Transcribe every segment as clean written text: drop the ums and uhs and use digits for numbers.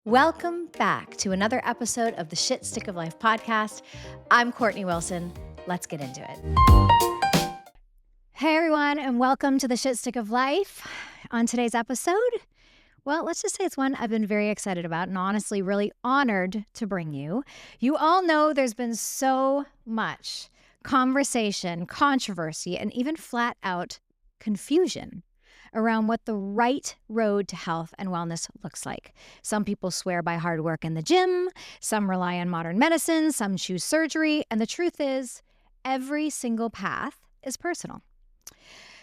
Welcome back to another episode of the Shit Stick of Life podcast. I'm Kortney Wilson. Let's get into it. Hey everyone, and welcome to the Shit Stick of Life. On today's episode, well, let's just say it's one I've been very excited about and honestly really honored to bring you. You all know there's been so much conversation, controversy, and even flat out confusion around what the right road to health and wellness looks like. Some people swear by hard work in the gym, some rely on modern medicine, some choose surgery, and the truth is, every single path is personal.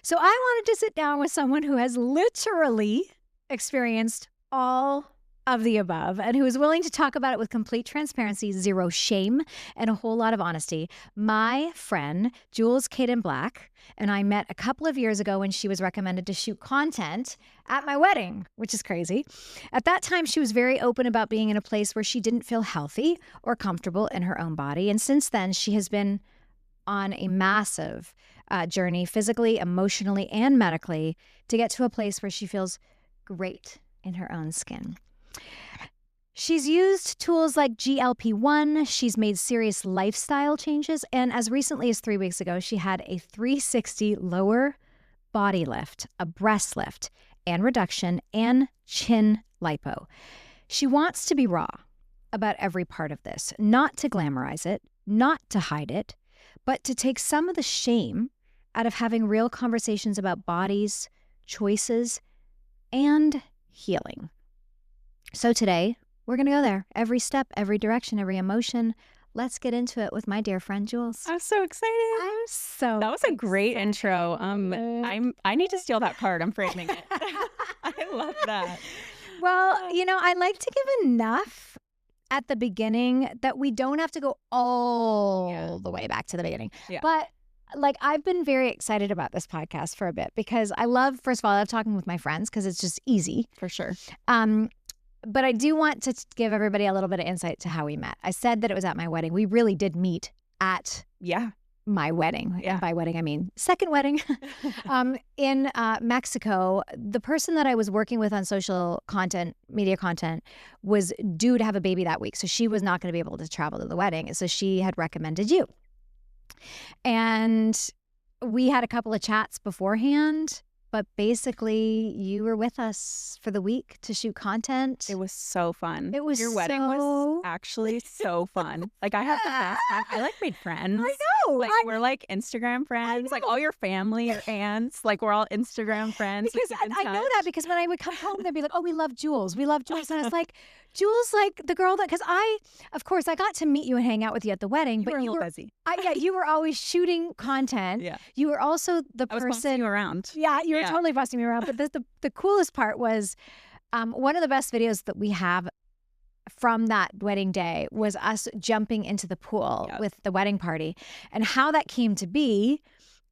So I wanted to sit down with someone who has literally experienced all of the above and who is willing to talk about it with complete transparency, zero shame, and a whole lot of honesty. My friend, Jules Kaden Black, and I met a couple of years ago when she was recommended to shoot content at my wedding, which is crazy. At that time, she was very open about being in a place where she didn't feel healthy or comfortable in her own body. And since then, she has been on a massive journey, physically, emotionally, and medically, to get to a place where she feels great in her own skin. She's used tools like GLP-1, she's made serious lifestyle changes, and as recently as 3 weeks ago, she had a 360 lower body lift, a breast lift, and reduction, and chin lipo. She wants to be raw about every part of this, not to glamorize it, not to hide it, but to take some of the shame out of having real conversations about bodies, choices, and healing. So today, we're going to go there. Every step, every direction, every emotion. Let's get into it with my dear friend, Jules. I'm so excited. That was a great intro. I need to steal that card. I'm framing it. I love that. Well, I like to give enough at the beginning that we don't have to go all the way back to the beginning. Yeah. But I've been very excited about this podcast for a bit because first of all, I love talking with my friends because it's just easy. For sure. But I do want to give everybody a little bit of insight to how we met. I said that it was at my wedding. We really did meet at my wedding. Yeah. And by wedding, I mean second wedding in Mexico. The person that I was working with on social content, media content, was due to have a baby that week. So she was not going to be able to travel to the wedding. So she had recommended you. And we had a couple of chats beforehand. But basically, you were with us for the week to shoot content. It was so fun. Your wedding was actually so fun. I had the best time. I made friends. I know. We're Instagram friends. All your family, your aunts, we're all Instagram friends. Because I know that because when I would come home, they'd be like, "Oh, we love Jules. We love Jules." And I was like, Jules, the girl that, because of course, I got to meet you and hang out with you at the wedding. But you were busy. You were always shooting content. Yeah. You were also the person. I was bossing you around. Yeah, you were totally bossing me around. But the coolest part was one of the best videos that we have from that wedding day was us jumping into the pool with the wedding party. And how that came to be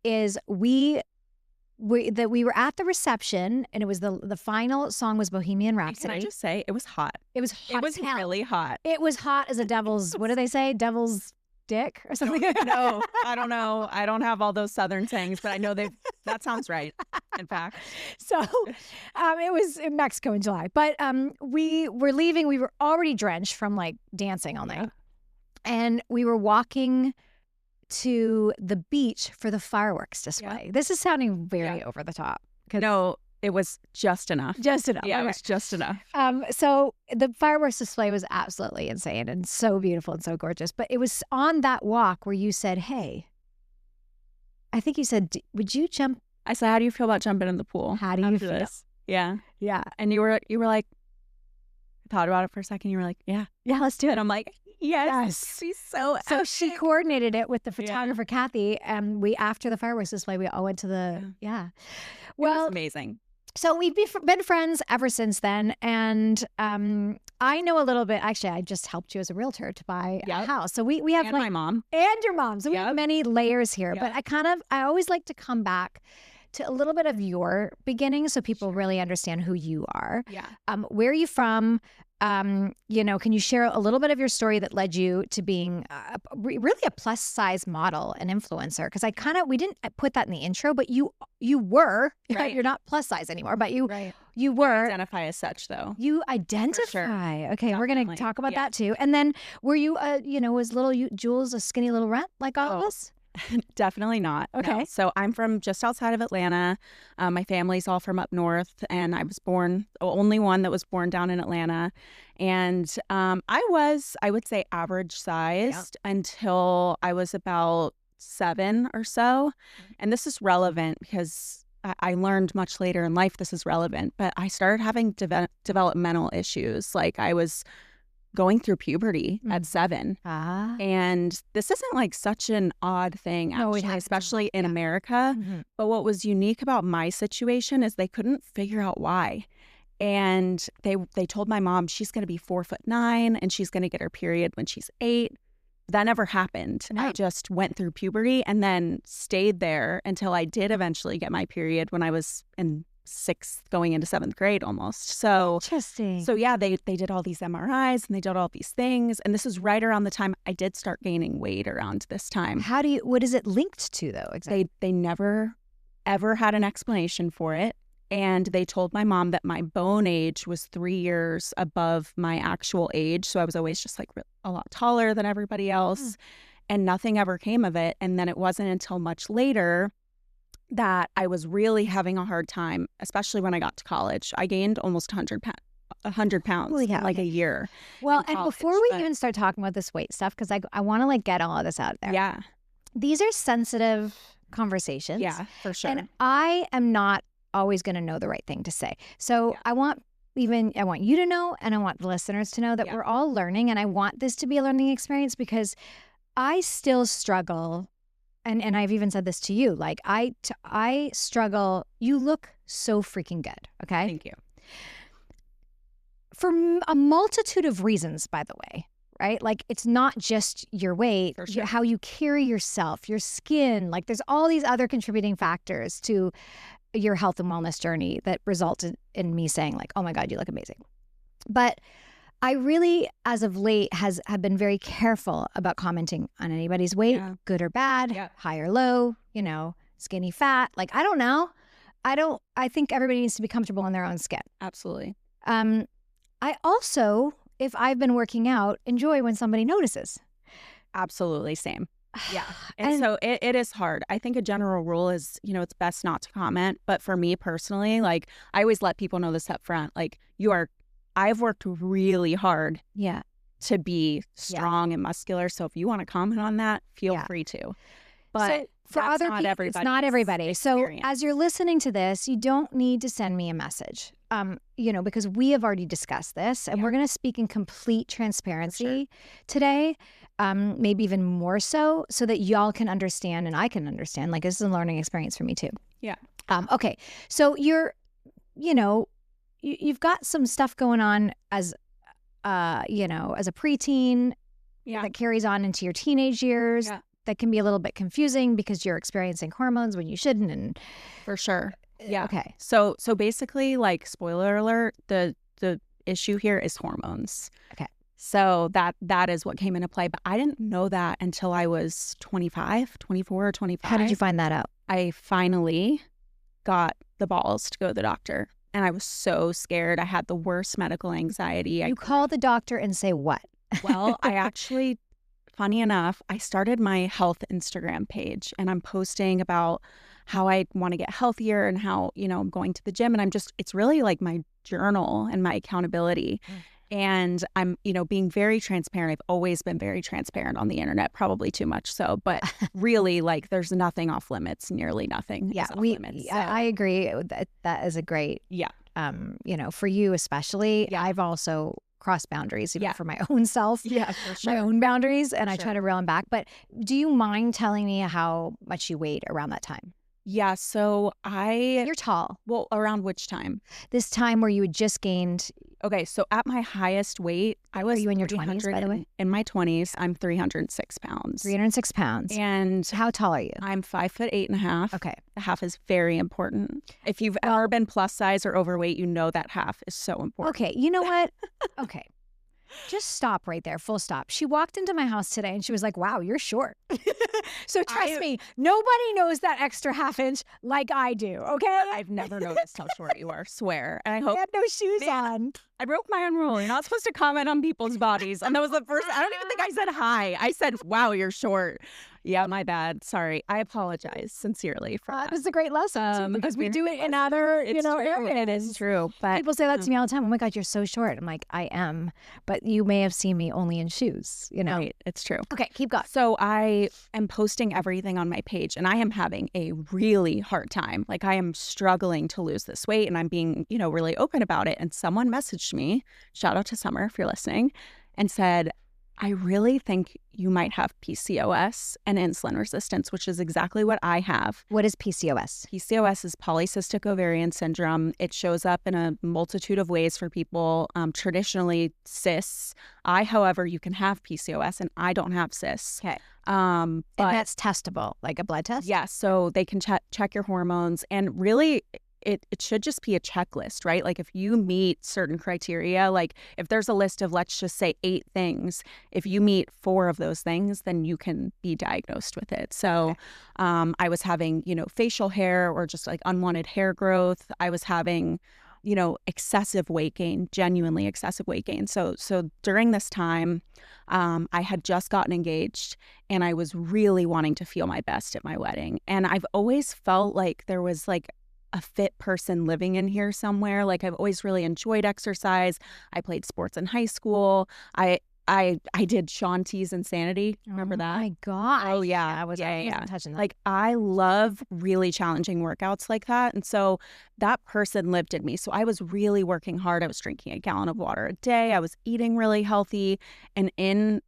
is we were at the reception, and it was the final song was Bohemian Rhapsody. Can I just say, it was hot. It was hot. It was really hot. It was hot as a devil's, what do they say? Devil's dick or something? No, I don't know. I don't have all those Southern sayings, but I know that sounds right, in fact. So it was in Mexico in July. But we were leaving. We were already drenched from dancing all night. And we were walking to the beach for the fireworks display. This is sounding very over the top. No, it was just enough. Just enough. Yeah, okay. It was just enough. So the fireworks display was absolutely insane and so beautiful and so gorgeous. But it was on that walk where you said, "Hey," I think you said, "Would you jump?" I said, "How do you feel about jumping in the pool? How do you feel?" This? Yeah. Yeah. And you were like, thought about it for a second. You were like, yeah, let's do it. And I'm like, yes. She's so epic. She coordinated it with the photographer, Kathy. And after the fireworks display, we all went to the, Well, it was amazing. So we've been friends ever since then. And I know a little bit. Actually, I just helped you as a realtor to buy a house. So we have my mom. And your mom. So we have many layers here. But I always like to come back to a little bit of your beginning so people really understand who you are. Yeah. Where are you from? Can you share a little bit of your story that led you to being really a plus size model and influencer? Because we didn't put that in the intro, but you were, right. You're not plus size anymore, but you I were. Identify as such though. You identify. Sure. Okay. Definitely. We're going to talk about that too. And then were you, was little Jules a skinny little runt like all of us? Definitely not. Okay. No. So I'm from just outside of Atlanta. My family's all from up north, and I was born, the only one that was born down in Atlanta. And I would say average sized until I was about 7 or so. And this is relevant because I learned much later in life this is relevant, but I started having developmental issues. Like I was going through puberty at 7. And this isn't like such an odd thing, actually, especially in America. But what was unique about my situation is they couldn't figure out why. And they told my mom she's going to be 4'9" and she's going to get her period when she's 8. That never happened. No. I just went through puberty and then stayed there until I did eventually get my period when I was in 6th going into 7th grade almost. So interesting. So yeah, they did all these MRIs and they did all these things. And this is right around the time I did start gaining weight around this time. What is it linked to though? Exactly. They never ever had an explanation for it. And they told my mom that my bone age was 3 years above my actual age. So I was always just like a lot taller than everybody else. And nothing ever came of it. And then it wasn't until much later that I was really having a hard time, especially when I got to college. I gained almost 100 pounds in like a year. Well, and before we even start talking about this weight stuff, because I want to get all of this out there. Yeah. These are sensitive conversations. Yeah, for sure. And I am not always going to know the right thing to say. So I want you to know, and I want the listeners to know that we're all learning, and I want this to be a learning experience because I still struggle. And I've even said this to you, like I struggle. You look so freaking good. Okay. Thank you. For a multitude of reasons, by the way, right? Like it's not just your weight, how you carry yourself, your skin, like there's all these other contributing factors to your health and wellness journey that resulted in me saying like, oh my God, you look amazing. But I really, as of late, have been very careful about commenting on anybody's weight, good or bad, high or low, skinny, fat. Like, I don't know. I think everybody needs to be comfortable in their own skin. Absolutely. I also, if I've been working out, enjoy when somebody notices. Absolutely. Same. Yeah. And so it is hard. I think a general rule is, it's best not to comment. But for me personally, like I always let people know this up front, like I've worked really hard to be strong and muscular. So if you want to comment on that, feel free to. But for other people, it's not everybody. Experience. So as you're listening to this, you don't need to send me a message, because we have already discussed this and we're going to speak in complete transparency today, maybe even more so that y'all can understand and I can understand. Like this is a learning experience for me too. Yeah. Okay. So you've got some stuff going on as a preteen that carries on into your teenage years that can be a little bit confusing because you're experiencing hormones when you shouldn't. And for sure. Yeah. Okay. So basically, like, spoiler alert, the issue here is hormones. Okay. So that is what came into play. But I didn't know that until I was 24 or 25. How did you find that out? I finally got the balls to go to the doctor. And I was so scared. I had the worst medical anxiety. You call the doctor and say what? Well, I actually, funny enough, I started my health Instagram page and I'm posting about how I want to get healthier and how, I'm going to the gym. And it's really like my journal and my accountability. And I'm, being very transparent. I've always been very transparent on the internet, probably too much so. But really, like, there's nothing off limits, nearly nothing. Yeah, is off limits, so. I agree. That is a great, for you especially. Yeah. I've also crossed boundaries even for my own self. Yeah, for sure. My own boundaries, and I try to reel them back. But do you mind telling me how much you weighed around that time? Yeah, so You're tall. well, around which time? This time where you had just gained, Okay, so at my highest weight, I was you in your 20s, by the way? In my 20s, I'm 306 pounds. 306 pounds. And How tall are you? I'm 5'8.5". Okay. The half is very important. If you've ever been plus size or overweight, you know that half is so important. Okay, you know what? Okay. Just stop right there. Full stop. She walked into my house today and she was like, wow, you're short. So trust me, nobody knows that extra half inch like I do, okay? I've never noticed how short you are, swear. And I I hope had no shoes on. I broke my own rule. You're not supposed to comment on people's bodies. And that was the first, I don't even think I said hi. I said, wow, you're short. Yeah, my bad. Sorry. I apologize sincerely for that. It was a great lesson too, because we do it in other, areas. It's true. But People say that to me all the time. Oh my God, you're so short. I'm like, I am. But you may have seen me only in shoes, Right, it's true. Okay, keep going. So I am posting everything on my page and I am having a really hard time. Like I am struggling to lose this weight and I'm being, really open about it. And someone messaged me, shout out to Summer if you're listening, and said, I really think you might have PCOS and insulin resistance, which is exactly what I have. What is PCOS? PCOS is polycystic ovarian syndrome. It shows up in a multitude of ways for people, traditionally cis. However, you can have PCOS and I don't have cis. Okay. But And that's testable, like a blood test? yeah, so they can check your hormones and really it should just be a checklist, right? Like if you meet certain criteria, like if there's a list of, let's just say 8 things, if you meet 4 of those things, then you can be diagnosed with it. So I was having, facial hair or just like unwanted hair growth. I was having, excessive weight gain, genuinely excessive weight gain. So during this time, I had just gotten engaged and I was really wanting to feel my best at my wedding. And I've always felt like there was like a fit person living in here somewhere. Like I've always really enjoyed exercise. I played sports in high school. I did Shaun T's Insanity. Remember that? Oh my God. Oh yeah. I wasn't touching that. Like I love really challenging workouts like that. And so that person lived in me. So I was really working hard. I was drinking a gallon of water a day. I was eating really healthy. And in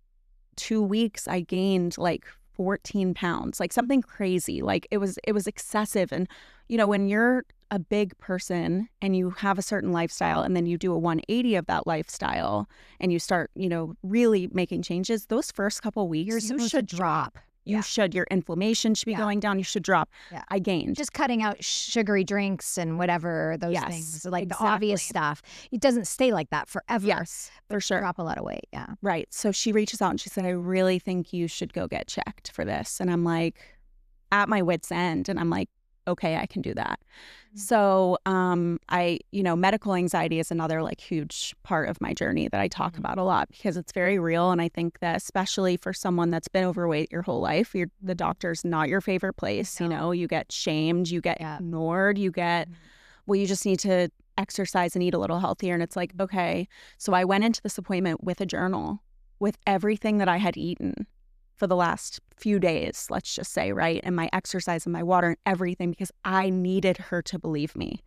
2 weeks, I gained like 14 pounds, like something crazy. Like it was excessive. And, when you're a big person and you have a certain lifestyle and then you do a 180 of that lifestyle and you start, really making changes, those first couple weeks, you should drop. You should. Your inflammation should be going down. You should drop. Yeah. I gained. Just cutting out sugary drinks and whatever those things, like exactly. the obvious stuff. It doesn't stay like that forever. Yes, for sure. Drop a lot of weight. Yeah. Right. So she reaches out and she said, I really think you should go get checked for this. And I'm like, at my wit's end. And I'm like, okay, I can do that. So medical anxiety is another like huge part of my journey that I talk about a lot because it's very real. And I think that especially for someone that's been overweight your whole life, the doctor's not your favorite place. No. You get shamed, you get ignored, you get, well, you just need to exercise and eat a little healthier. And it's like, okay. So I went into this appointment with a journal with everything that I had eaten for the last few days, let's just say, right? And my exercise and my water and everything because I needed her to believe me.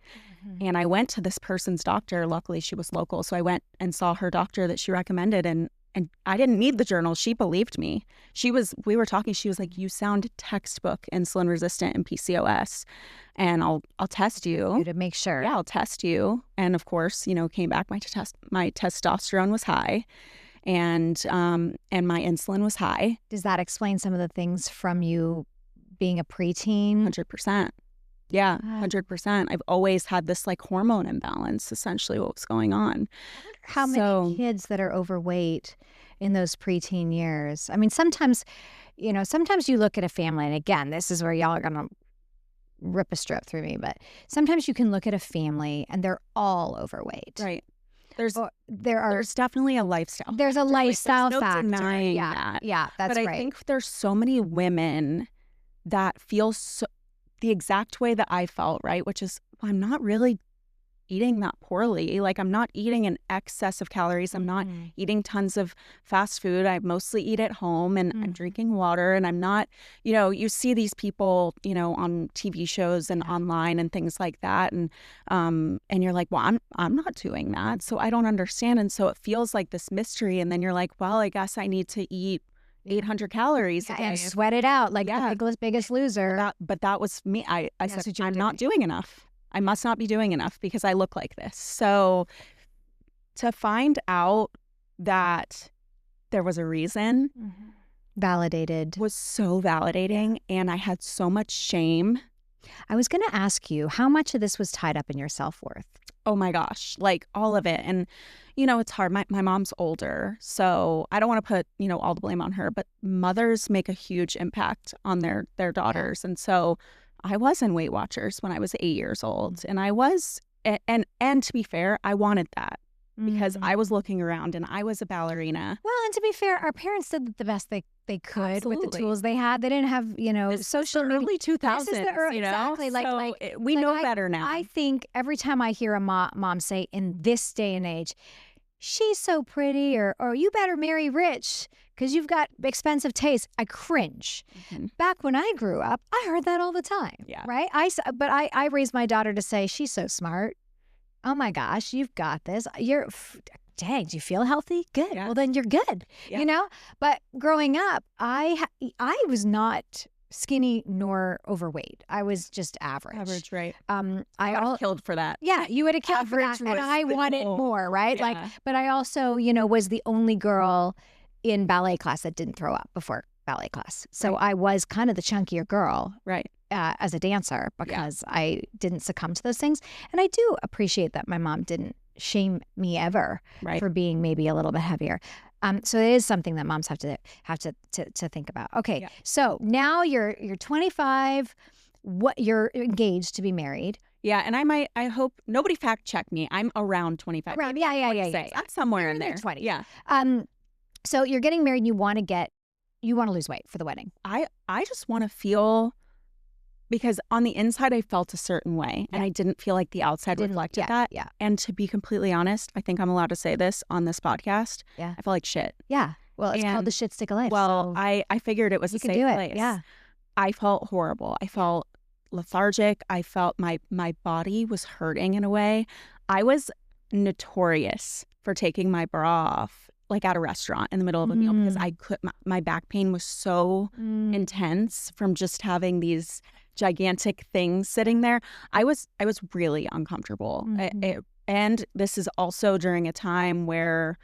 Mm-hmm. And I went to this person's doctor. Luckily, she was local. So I went and saw her doctor that she recommended and I didn't need the journal. She believed me. We were talking, she was like, you sound textbook insulin resistant and PCOS. And I'll test you. To make sure. Yeah, I'll test you. And of course, came back, my testosterone was high. And my insulin was high. Does that explain some of the things from you being a preteen? 100%. Yeah, 100%. I've always had this like hormone imbalance, essentially what was going on. How many kids that are overweight in those preteen years? I mean, sometimes you look at a family, and again, this is where y'all are going to rip a strip through me, but sometimes you can look at a family and they're all overweight. Right. There's definitely a lifestyle. There's a lifestyle factor. Denying that. Yeah, that's right. But I think there's so many women that feel the exact way that I felt, right? Which is, well, I'm not really eating that poorly. Like I'm not eating an excess of calories. I'm not eating tons of fast food. I mostly eat at home and I'm drinking water and I'm not, you see these people, on TV shows and online and things like that. And you're like, well, I'm not doing that. So I don't understand. And so it feels like this mystery. And then you're like, well, I guess I need to eat 800 calories a day. And sweat it out like the biggest loser. But that was me. I said, I'm not doing enough. I must not be doing enough because I look like this. So to find out that there was a reason validated was so validating, and I had so much shame. I was going to ask you, how much of this was tied up in your self-worth? Oh my gosh, like all of it. And, you know, it's hard. My mom's older, so I don't want to put, you know, all the blame on her, but mothers make a huge impact on their daughters. And so I was in Weight Watchers when I was 8 years old, and I was, and to be fair, I wanted that because I was looking around and I was a ballerina. Well, and to be fair, our parents did the best they could with the tools they had. They didn't have, you know, social media. Early 2000s, you know? Exactly. We know better now. I think every time I hear a mom say in this day and age, she's so pretty, or you better marry rich because you've got expensive taste, I cringe. Back when I grew up, I heard that all the time. Yeah. Right? I raised my daughter to say, she's so smart. Oh my gosh, you've got this. Dang, do you feel healthy? Good. Yeah. Well, then you're good. Yeah. You know? But growing up, I was not skinny nor overweight. I was just average. Average, right. I would have killed for that. Yeah, you would have killed for that. And I wanted more, right? Yeah. But I also, you know, was the only girl in ballet class that didn't throw up before ballet class. So I was kind of the chunkier girl. Right. As a dancer because I didn't succumb to those things. And I do appreciate that my mom didn't shame me ever for being maybe a little bit heavier. So it is something that moms have to think about. Okay, so now you're 25. What you're engaged to be married? Yeah, and I hope nobody fact check me. I'm around 25. Around, yeah. I'm somewhere in there. 20s. Yeah. So you're getting married and you want to lose weight for the wedding. I just want to feel. Because on the inside, I felt a certain way, and I didn't feel like the outside reflected that. Yeah. And to be completely honest, I think I'm allowed to say this on this podcast. Yeah. I felt like shit. Yeah. Well, it's called the shit stick of life. Well, so I figured it was a safe place. Yeah. I felt horrible. I felt lethargic. I felt my body was hurting in a way. I was notorious for taking my bra off, like at a restaurant in the middle of a meal, because I could. My back pain was so intense from just having these gigantic things sitting there. I was really uncomfortable. And this is also during a time where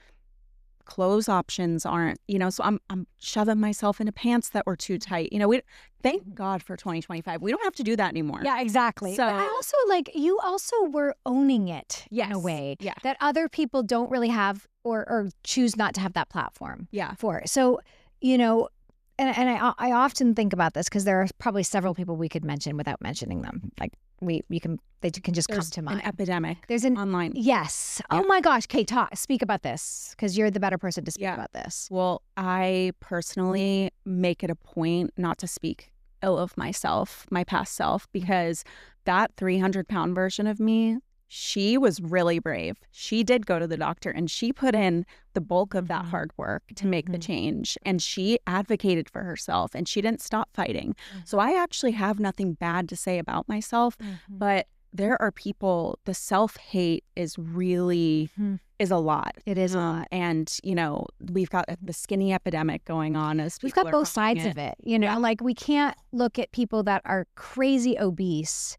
clothes options aren't, you know, so I'm shoving myself into pants that were too tight. You know, thank God for 2025. We don't have to do that anymore. Yeah, exactly. So I also you also were owning it in a way that other people don't really have or choose not to have that platform for. So, you know, and I often think about this because there are probably several people we could mention without mentioning them. Like they can just come to mind. An epidemic. There's an online. Yes. Yeah. Oh my gosh, Kate, speak about this because you're the better person to speak about this. Well, I personally make it a point not to speak ill of myself, my past self, because that 300-pound version of me, she was really brave. She did go to the doctor and she put in the bulk of that hard work to make the change. And she advocated for herself and she didn't stop fighting. So I actually have nothing bad to say about myself. But there are people, the self-hate is really, is a lot. It is a lot. And, you know, we've got the skinny epidemic going on. We've got both sides of it. You know, like we can't look at people that are crazy obese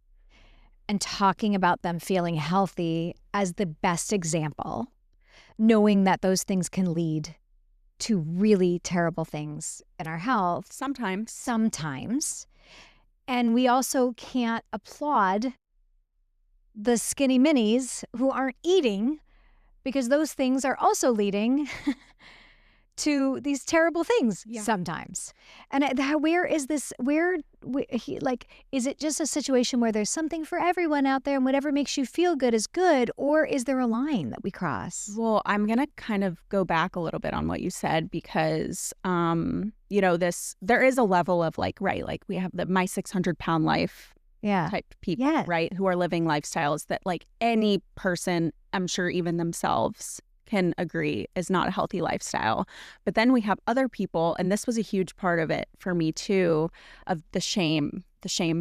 and talking about them feeling healthy as the best example, knowing that those things can lead to really terrible things in our health. Sometimes. And we also can't applaud the skinny minis who aren't eating because those things are also leading to these terrible things sometimes. And where is this, is it just a situation where there's something for everyone out there and whatever makes you feel good is good, or is there a line that we cross? Well, I'm going to kind of go back a little bit on what you said because, you know, there is a level of like we have my 600-pound life type people, right, who are living lifestyles that like any person, I'm sure even themselves, can agree is not a healthy lifestyle. But then we have other people, and this was a huge part of it for me too, of the shame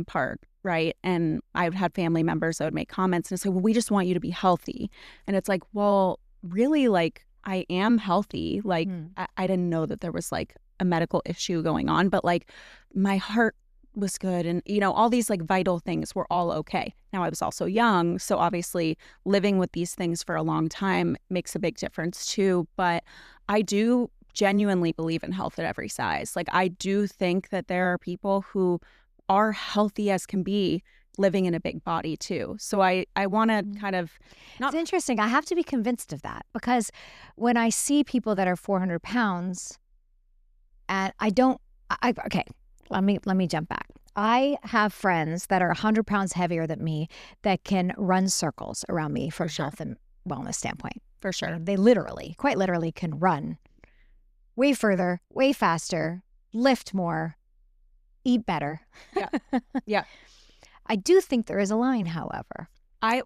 part, right? And I would have family members that would make comments and say, well, we just want you to be healthy. And it's like, well, really, like I am healthy. Like I didn't know that there was like a medical issue going on, but like my heart was good, and all these like vital things were all okay. Now I was also young, so obviously living with these things for a long time makes a big difference too. But I do genuinely believe in health at every size. Like I do think that there are people who are healthy as can be living in a big body too. So I want to kind of It's interesting. I have to be convinced of that, because when I see people that are 400 pounds and okay, let me jump back. I have friends that are 100 pounds heavier than me that can run circles around me from a health and wellness standpoint. For sure. They quite literally can run way further, way faster, lift more, eat better. Yeah. Yeah. I do think there is a line, however. I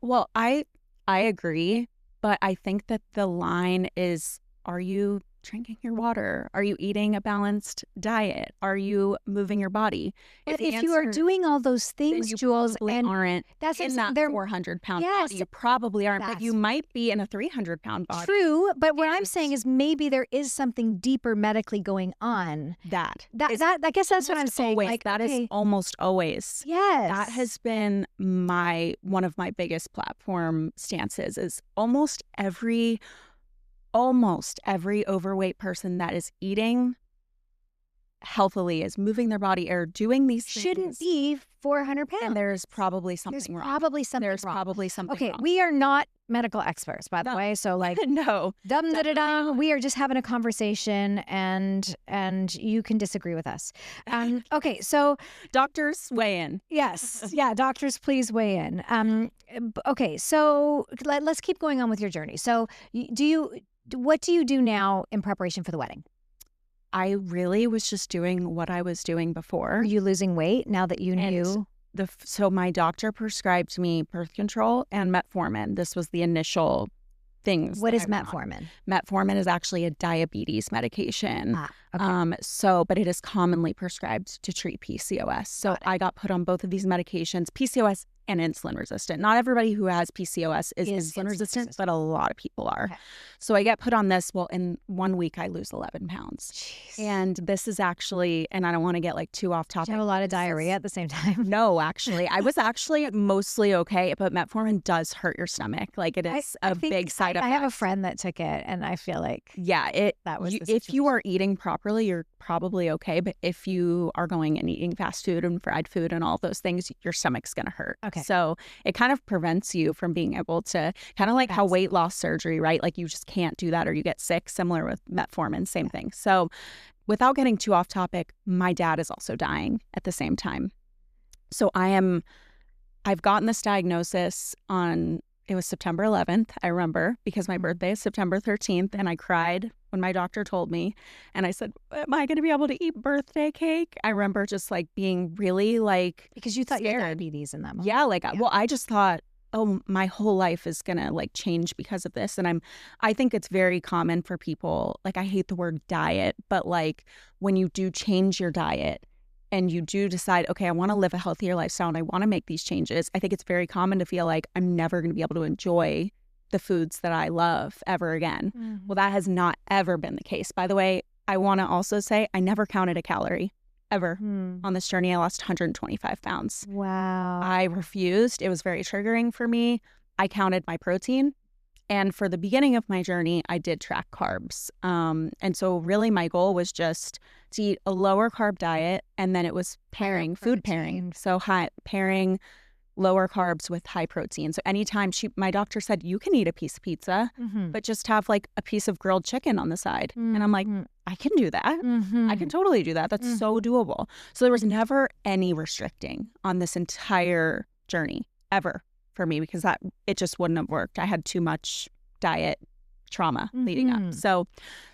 agree, but I think that the line is, are you drinking your water? Are you eating a balanced diet? Are you moving your body? But if you are doing all those things, Jules, and aren't that's in that 400-pound yes, body, you probably aren't, but you might be in a 300-pound body. True, but what I'm saying is maybe there is something deeper medically going on. I guess that's what I'm saying. Always, like that is almost always. Yes. That has been one of my biggest platform stances is almost every overweight person that is eating healthily, is moving their body, or doing these things, shouldn't be 400 pounds. And there's probably something wrong. There's probably something okay, wrong. we are not medical experts, by the way. So like, no. We are just having a conversation, and you can disagree with us. Okay, so doctors weigh in. Yes. Yeah, doctors, please weigh in. Okay, so let's keep going on with your journey. So what do you do now in preparation for the wedding? I really was just doing what I was doing before. Are you losing weight now that you knew? So my doctor prescribed me birth control and metformin. This was the initial things. What is metformin? Metformin is actually a diabetes medication. Okay. But it is commonly prescribed to treat PCOS. So I got put on both of these medications, PCOS and insulin resistant. Not everybody who has PCOS is insulin resistant, but a lot of people are. Okay. So I get put on this. Well, in 1 week, I lose 11 pounds. Jeez. And this is actually, and I don't want to get like too off topic. Do you have a lot of diarrhea at the same time? No, actually. I was actually mostly okay, but metformin does hurt your stomach. Like it is a big side effect. I have a friend that took it, and I feel like that was if you are eating properly, you're probably okay. But if you are going and eating fast food and fried food and all those things, your stomach's going to hurt. Okay. So it kind of prevents you from being able to, kind of like how weight loss surgery, right? Like you just can't do that or you get sick, similar with metformin, same thing. So without getting too off topic, my dad is also dying at the same time. So I've gotten this diagnosis it was September 11th, I remember, because my birthday is September 13th, and I cried when my doctor told me, and I said, am I going to be able to eat birthday cake? I remember just like being really like, because you thought scared. You had diabetes in that moment. Yeah, well, I just thought, oh, my whole life is going to like change because of this. And I think it's very common for people, like I hate the word diet, but like when you do change your diet, and you do decide, okay, I want to live a healthier lifestyle and I want to make these changes, I think it's very common to feel like I'm never going to be able to enjoy the foods that I love ever again. Mm-hmm. Well, that has not ever been the case. By the way, I want to also say I never counted a calorie ever on this journey. I lost 125 pounds. Wow. I refused. It was very triggering for me. I counted my protein. And for the beginning of my journey, I did track carbs. And so really my goal was just to eat a lower carb diet. And then it was food pairing. So pairing lower carbs with high protein. So anytime my doctor said, you can eat a piece of pizza, but just have like a piece of grilled chicken on the side. And I'm like, I can do that. I can totally do that. That's so doable. So there was never any restricting on this entire journey ever for me, because it just wouldn't have worked. I had too much diet trauma leading up. So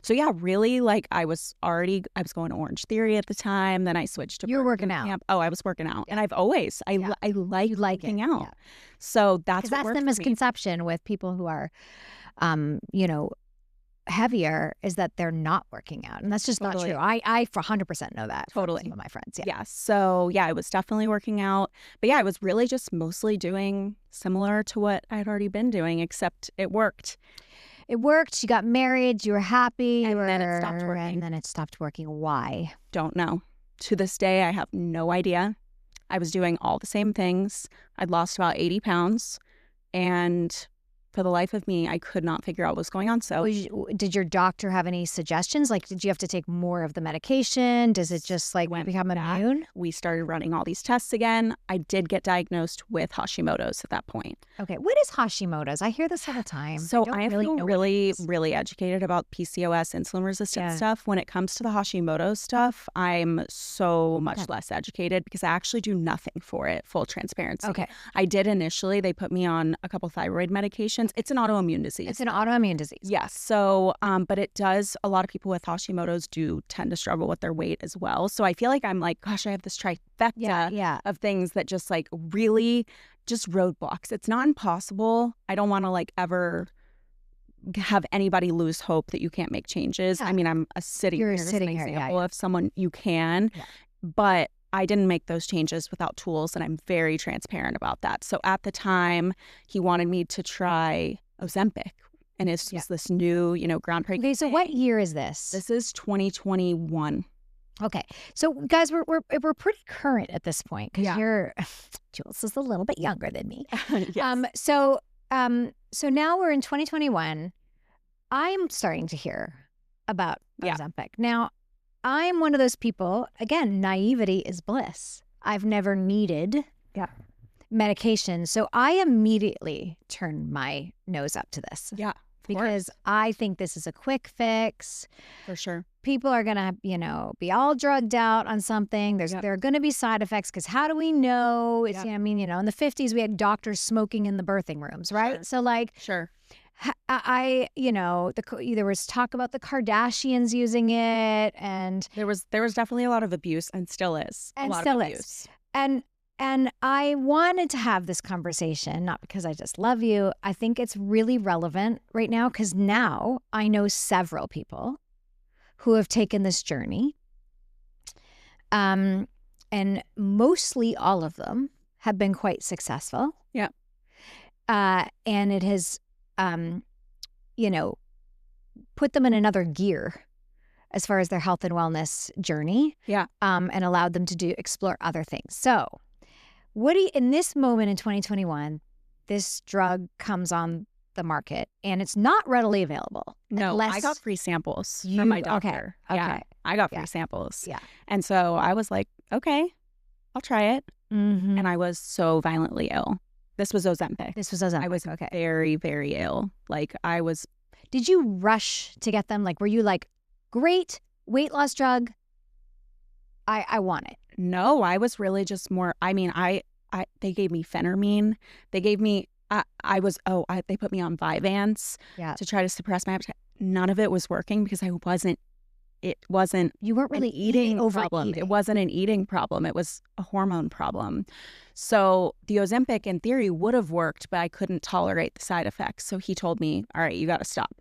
yeah, really, like I was going to Orange Theory at the time. Then I switched to. You were working out. Oh, I was working out, and I've always I like working out. Yeah. So that's the misconception with people who are, heavier, is that they're not working out, and that's just not true. I for 100% know that. Totally. From some of my friends. Yeah. So yeah, I was definitely working out, but yeah, I was really just mostly doing similar to what I'd already been doing, except it worked. it worked. You got married. You were happy. And then it stopped working. And then it stopped working. Why? Don't know. To this day, I have no idea. I was doing all the same things. I'd lost about 80 pounds. And for the life of me, I could not figure out what was going on. So did your doctor have any suggestions? Like, did you have to take more of the medication? Does it just like become immune? We started running all these tests again. I did get diagnosed with Hashimoto's at that point. Okay. What is Hashimoto's? I hear this all the time. So I feel really educated about PCOS, insulin resistant stuff. When it comes to the Hashimoto's stuff, I'm so much less educated because I actually do nothing for it, full transparency. Okay. I did initially. They put me on a couple thyroid medications. It's an autoimmune disease. It's an autoimmune disease. Yes. So, but it does, a lot of people with Hashimoto's do tend to struggle with their weight as well. So I feel like I'm like, gosh, I have this trifecta of things that just like really just roadblocks. It's not impossible. I don't want to like ever have anybody lose hope that you can't make changes. I mean, I'm sitting here as an example of someone you can, but I didn't make those changes without tools, and I'm very transparent about that. So at the time, he wanted me to try Ozempic, and it's just this new, groundbreaking. Okay, so what year is this? This is 2021. Okay, so guys, we're pretty current at this point because Jules is a little bit younger than me. Yes. So now we're in 2021. I'm starting to hear about Ozempic now. I'm one of those people, again, naivety is bliss. I've never needed medication. So I immediately turned my nose up to this. Yeah. Because I think this is a quick fix. For sure. People are going to, be all drugged out on something. There are going to be side effects because how do we know? It's, in the 50s, we had doctors smoking in the birthing rooms, right? Sure. So like, sure. There was talk about the Kardashians using it, and there was definitely a lot of abuse, and still is a lot of abuse. And I wanted to have this conversation, not because I just love you. I think it's really relevant right now because now I know several people who have taken this journey, and mostly all of them have been quite successful. Yeah, and it has put them in another gear as far as their health and wellness journey. Yeah. And allowed them to explore other things. So in this moment in 2021, this drug comes on the market and it's not readily available. No, I got free samples from my doctor. Okay. Yeah, I got free samples. Yeah. And so I was like, okay, I'll try it. Mm-hmm. And I was so violently ill. This was Ozempic. I was very, very ill. Like I was. Did you rush to get them? Like, were you like, great weight loss drug? I want it. No, I was really just more. I mean, they gave me phentermine. They gave me. They put me on Vyvanse to try to suppress my appetite. None of it was working because it wasn't. You weren't really eating problem. It wasn't an eating problem. It was a hormone problem. So the Ozempic in theory would have worked, but I couldn't tolerate the side effects. So he told me, all right, you got to stop.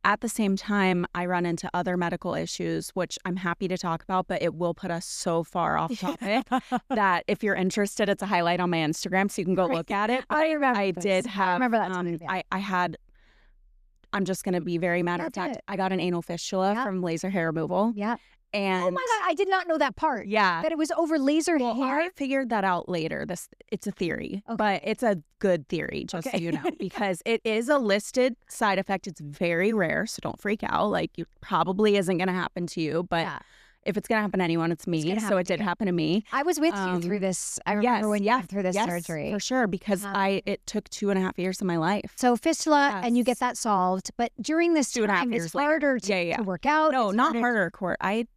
At the same time, I run into other medical issues, which I'm happy to talk about, but it will put us so far off topic that if you're interested, it's a highlight on my Instagram, so you can go look at it. I remember I did have, remember that time, I had, I'm just going to be very matter of fact, I got an anal fistula from laser hair removal. Yeah. And oh my God, I did not know that part. Yeah. That it was over laser hair. I figured that out later. It's a theory, but it's a good theory, just so you know, because it is a listed side effect. It's very rare, so don't freak out. Like, it probably isn't going to happen to you, but if it's going to happen to anyone, it's me. So it did happen to me. I was with you through this. I remember when you went through this surgery. For sure, because it took 2.5 years of my life. So fistula, and you get that solved. But during this 2.5 years, it's harder to work out. No, not harder, Court. I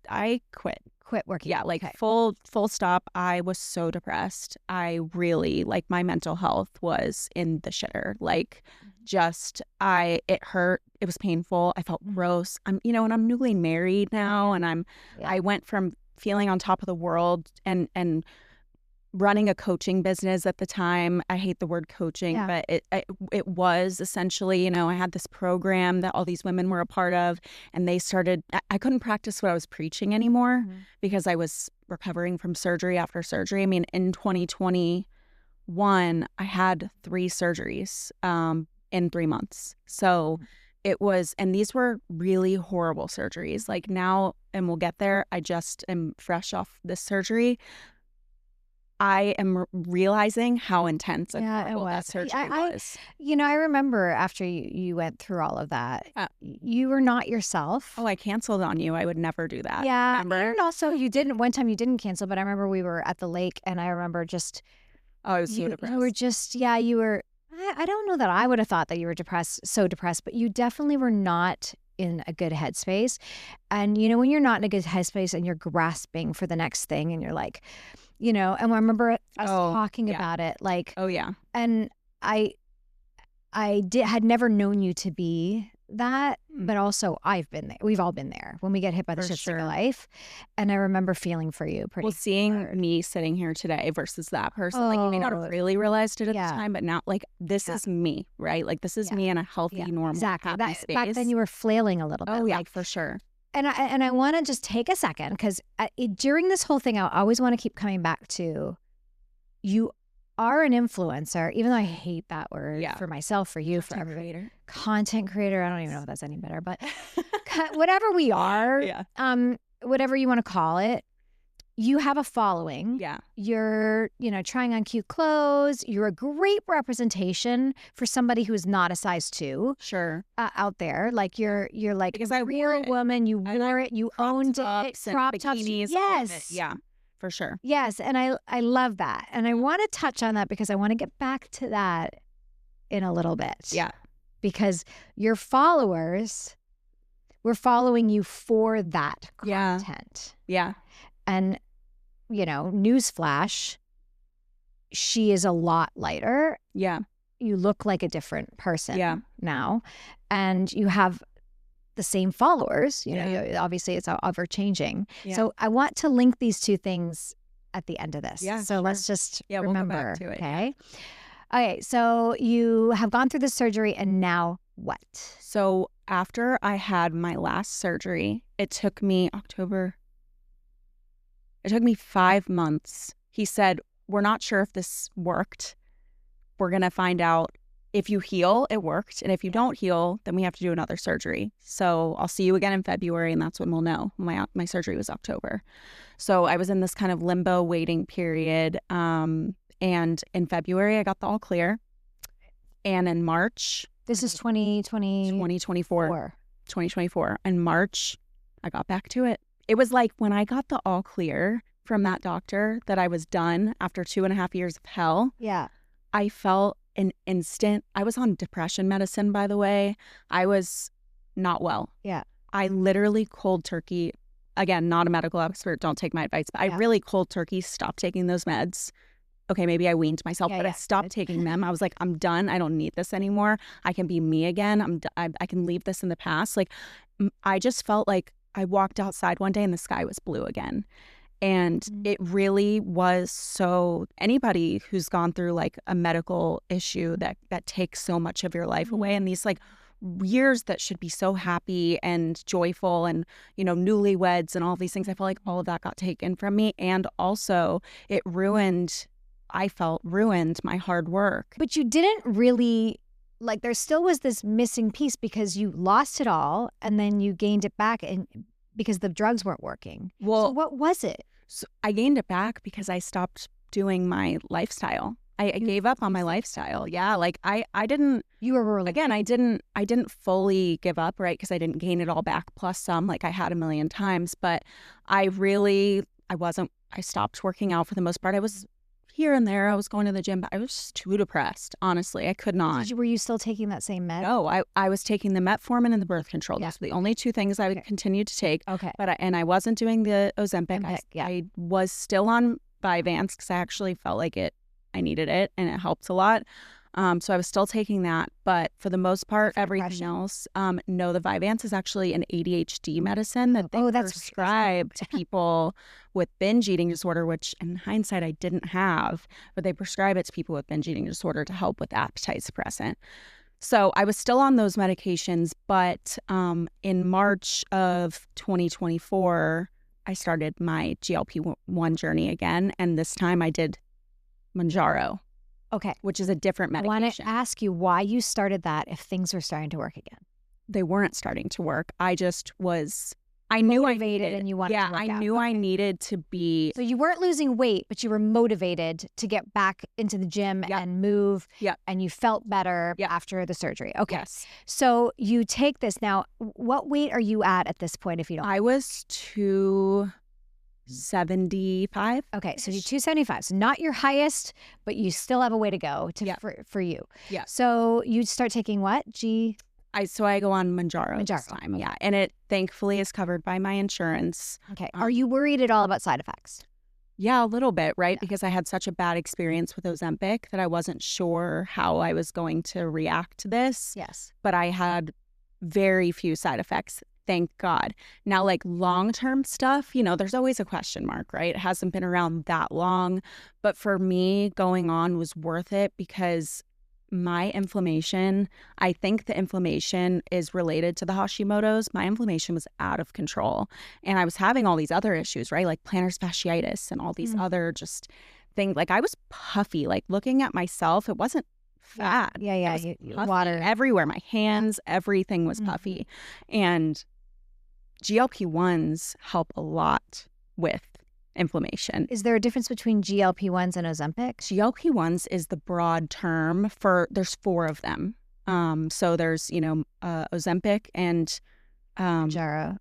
quit. Quit working. Yeah, like full stop. I was so depressed. I really, like, my mental health was in the shitter. Like, it hurt. It was painful. I felt gross. And I'm newly married now, and I went from feeling on top of the world and running a coaching business at the time. I hate the word coaching, but it was essentially, I had this program that all these women were a part of, and they started, I couldn't practice what I was preaching anymore because I was recovering from surgery after surgery. I mean, in 2021, I had 3 surgeries in 3 months. So it was, and these were really horrible surgeries. Like now, and we'll get there, I just am fresh off this surgery. I am realizing how intense and horrible that surgery was. I remember after you went through all of that, you were not yourself. Oh, I canceled on you. I would never do that. Yeah. Remember? And also one time you didn't cancel, but I remember we were at the lake and I remember just. Oh, I was so depressed. You were just, you were, I don't know that I would have thought that you were so depressed, but you definitely were not in a good headspace. And, when you're not in a good headspace and you're grasping for the next thing and you're like, and I remember us talking about it, like, oh yeah. And I had never known you to be that, but also I've been there. We've all been there when we get hit by the shit stick of life. And I remember feeling for you pretty seeing hard. Me sitting here today versus that person, like you may not have really realized it at the time, but now like this is me, right? Like this is me in a healthy, normal, happy space. Back then you were flailing a little bit. Oh yeah, like, for sure. And I want to just take a second because during this whole thing, I always want to keep coming back to you are an influencer, even though I hate that word for myself, for you, for everybody. Content creator. I don't even know if that's any better, but whatever we are, whatever you want to call it, you have a following. Yeah. You're, trying on cute clothes. You're a great representation for somebody who's not a size 2. Sure. Out there. Like you're like because a real woman. You wore it. You owned it. Crop tops. Yes. Yeah. For sure. Yes. And I love that. And I want to touch on that because I want to get back to that in a little bit. Yeah. Because your followers were following you for that content. Yeah. And, newsflash, she is a lot lighter. Yeah. You look like a different person now. And you have the same followers. Obviously it's ever changing. Yeah. So I want to link these two things at the end of this. Yeah, so let's just remember. We'll go back to it. Okay. Okay. So you have gone through the surgery and now what? So after I had my last surgery, it took me 5 months. He said, we're not sure if this worked. We're going to find out. If you heal, it worked. And if you don't heal, then we have to do another surgery. So I'll see you again in February, and that's when we'll know. My surgery was October. So I was in this kind of limbo waiting period. And in February, I got the all clear. And in March. This is 2024. 2024. In March, I got back to it. It was like when I got the all clear from that doctor that I was done after 2.5 years of hell. Yeah. I felt an instant. I was on depression medicine, by the way. I was not well. Yeah. I literally cold turkey, again, not a medical expert, don't take my advice, but I really cold turkey stopped taking those meds. Okay, maybe I weaned myself, but I stopped taking them. I was like, I'm done. I don't need this anymore. I can be me again. I can leave this in the past. Like, I just felt like I walked outside one day and the sky was blue again. And it really was so, anybody who's gone through like a medical issue that takes so much of your life away, and these like years that should be so happy and joyful and, newlyweds and all of these things, I felt like all of that got taken from me. And also it ruined my hard work. But you didn't really, like, there still was this missing piece because you lost it all and then you gained it back and because the drugs weren't working. Well, so what was it? So I gained it back because I stopped doing my lifestyle. I gave up on my lifestyle. Yeah, like I didn't. You were really again. I didn't fully give up, right? Because I didn't gain it all back plus some, like I had a million times. But I stopped working out for the most part. I was here and there. I was going to the gym, but I was just too depressed. Honestly, I could not. Were you still taking that same med? No, I was taking the metformin and the birth control. Those were the only two things I would continue to take. Okay. But I wasn't doing the Ozempic. I was still on Vyvanse because I actually felt like I needed it and it helped a lot. So I was still taking that, but for the most part, everything else, no, the Vyvanse is actually an ADHD medicine that they prescribe to people with binge eating disorder, which in hindsight I didn't have, but they prescribe it to people with binge eating disorder to help with appetite suppressant. So I was still on those medications, but in March of 2024, I started my GLP-1 journey again, and this time I did Mounjaro. Okay. Which is a different medication. I want to ask you why you started that if things were starting to work again. they weren't starting to work. I just was, I knew motivated and you wanted to work I out. knew I needed to be. So you weren't losing weight, but you were motivated to get back into the gym and move. Yep. And you felt better after the surgery. Okay. Yes. So you take this now. What weight are you at this point, if you don't? I was 275. Okay, so you're 275. So not your highest, but you still have a way to go for you. Yeah. So you start taking what? So I go on Mounjaro this Mounjaro, time. Yeah. And it thankfully is covered by my insurance. Okay. Are you worried at all about side effects? Yeah, a little bit, right? Because I had such a bad experience with Ozempic that I wasn't sure how I was going to react to this. Yes. But I had very few side effects, thank God. Now, like long-term stuff, you know, there's always a question mark, right? It hasn't been around that long. But for me, going on was worth it because my inflammation, I think the inflammation is related to the Hashimoto's. My inflammation was out of control. And I was having all these other issues, right? Like plantar fasciitis and all these other just things. Like I was puffy, like looking at myself, it wasn't fat. Yeah. Water everywhere. My hands, everything was puffy. And GLP-1s help a lot with inflammation. Is there a difference between GLP-1s and Ozempic? GLP-1s is the broad term for, there's 4 of them. So there's, Ozempic and Mounjaro.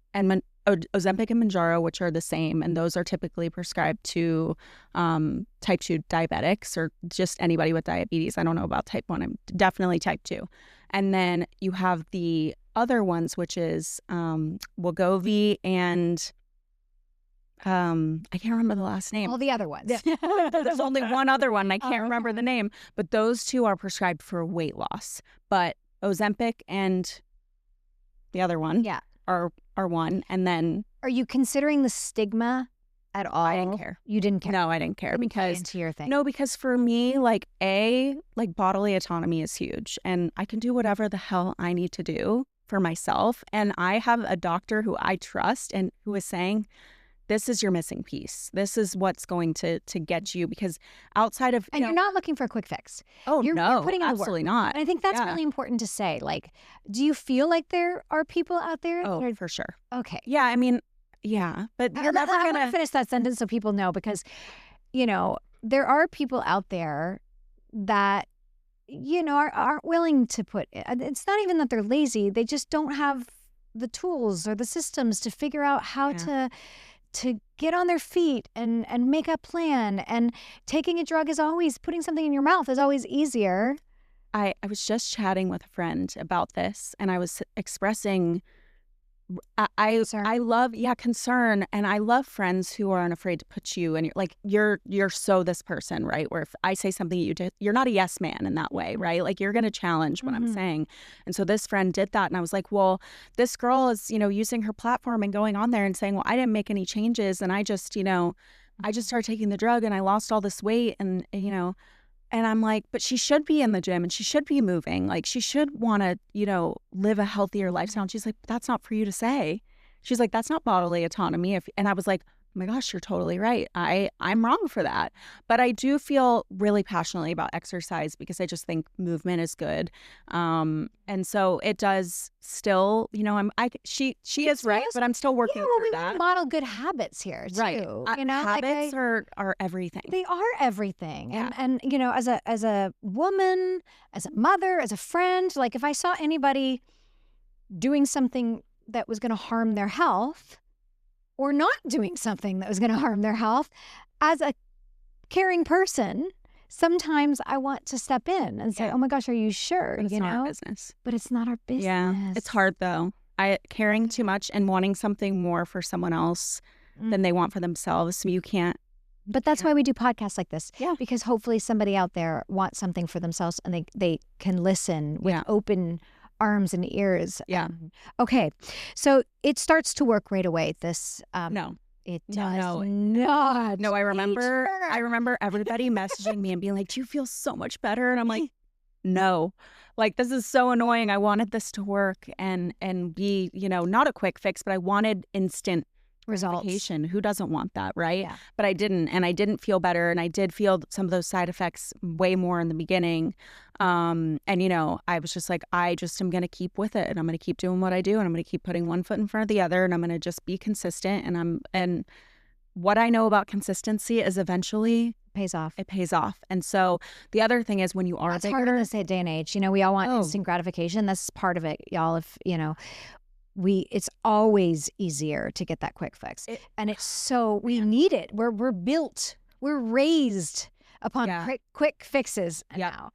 Ozempic and Mounjaro, which are the same, and those are typically prescribed to type 2 diabetics or just anybody with diabetes. I don't know about type 1. I'm definitely type 2. And then you have the other ones, which is Wegovy and I can't remember the last name. All the other ones. There's only one other one. I can't remember the name. But those 2 are prescribed for weight loss. But Ozempic and the other one are one. And then... Are you considering the stigma at all? I didn't care. You didn't care? No, I didn't care because... Into your thing. No, because for me, like bodily autonomy is huge. And I can do whatever the hell I need to do for myself. And I have a doctor who I trust and who is saying... This is your missing piece. This is what's going to get you because outside of... And you're not looking for a quick fix. Oh, you're putting in the work. Absolutely not. And I think that's really important to say. Like, do you feel like there are people out there? Oh, for sure. Okay. Yeah, I mean, yeah. But you're never going to finish that sentence so people know because, there are people out there that, aren't willing to put... It's not even that they're lazy. They just don't have the tools or the systems to figure out how to get on their feet and make a plan. And taking a drug is always, putting something in your mouth is always easier. I was just chatting with a friend about this and I was expressing I love concern, and I love friends who aren't afraid to put you and you're so this person, right? Where if I say something you're not a yes man in that way, right? Like you're going to challenge what I'm saying. And so this friend did that, and I was like, well, this girl is using her platform and going on there and saying, well, I didn't make any changes, and I just started taking the drug and I lost all this weight, and And I'm like, but she should be in the gym and she should be moving. Like she should want to, live a healthier lifestyle. And she's like, that's not for you to say. She's like, that's not bodily autonomy. And I was like, oh my gosh, you're totally right. I'm wrong for that. But I do feel really passionately about exercise because I just think movement is good. And so it does still, she is right, but I'm still working through that. We model good habits here too. Right. Habits are everything. They are everything. Yeah. And as a woman, as a mother, as a friend, like if I saw anybody doing something that was going to harm their health, or not doing something that was going to harm their health, as a caring person, sometimes I want to step in and say, oh my gosh, are you sure? But it's not our business. But it's not our business. Yeah, it's hard though. Caring too much and wanting something more for someone else than they want for themselves. You can't. But that's why we do podcasts like this. Yeah. Because hopefully somebody out there wants something for themselves and they can listen with open arms and ears. Yeah. Okay. So it starts to work right away. This no. It does not. No, I remember everybody messaging me and being like, do you feel so much better? And I'm like, no. Like, this is so annoying. I wanted this to work and be, not a quick fix, but I wanted instant results. Who doesn't want that, right? Yeah. But I didn't, and I didn't feel better, and I did feel some of those side effects way more in the beginning. And, you know, I was just like, I just am going to keep with it, and I'm going to keep doing what I do, and I'm going to keep putting one foot in front of the other, and I'm going to just be consistent. And what I know about consistency is eventually Pays off. it pays off. And so the other thing is when you are It's bigger, harder in this day and age. You know, we all want instant gratification. That's part of it, y'all. If, you know, it's always easier to get that quick fix. And it's so, we need it. We're built, we're raised upon quick fixes now.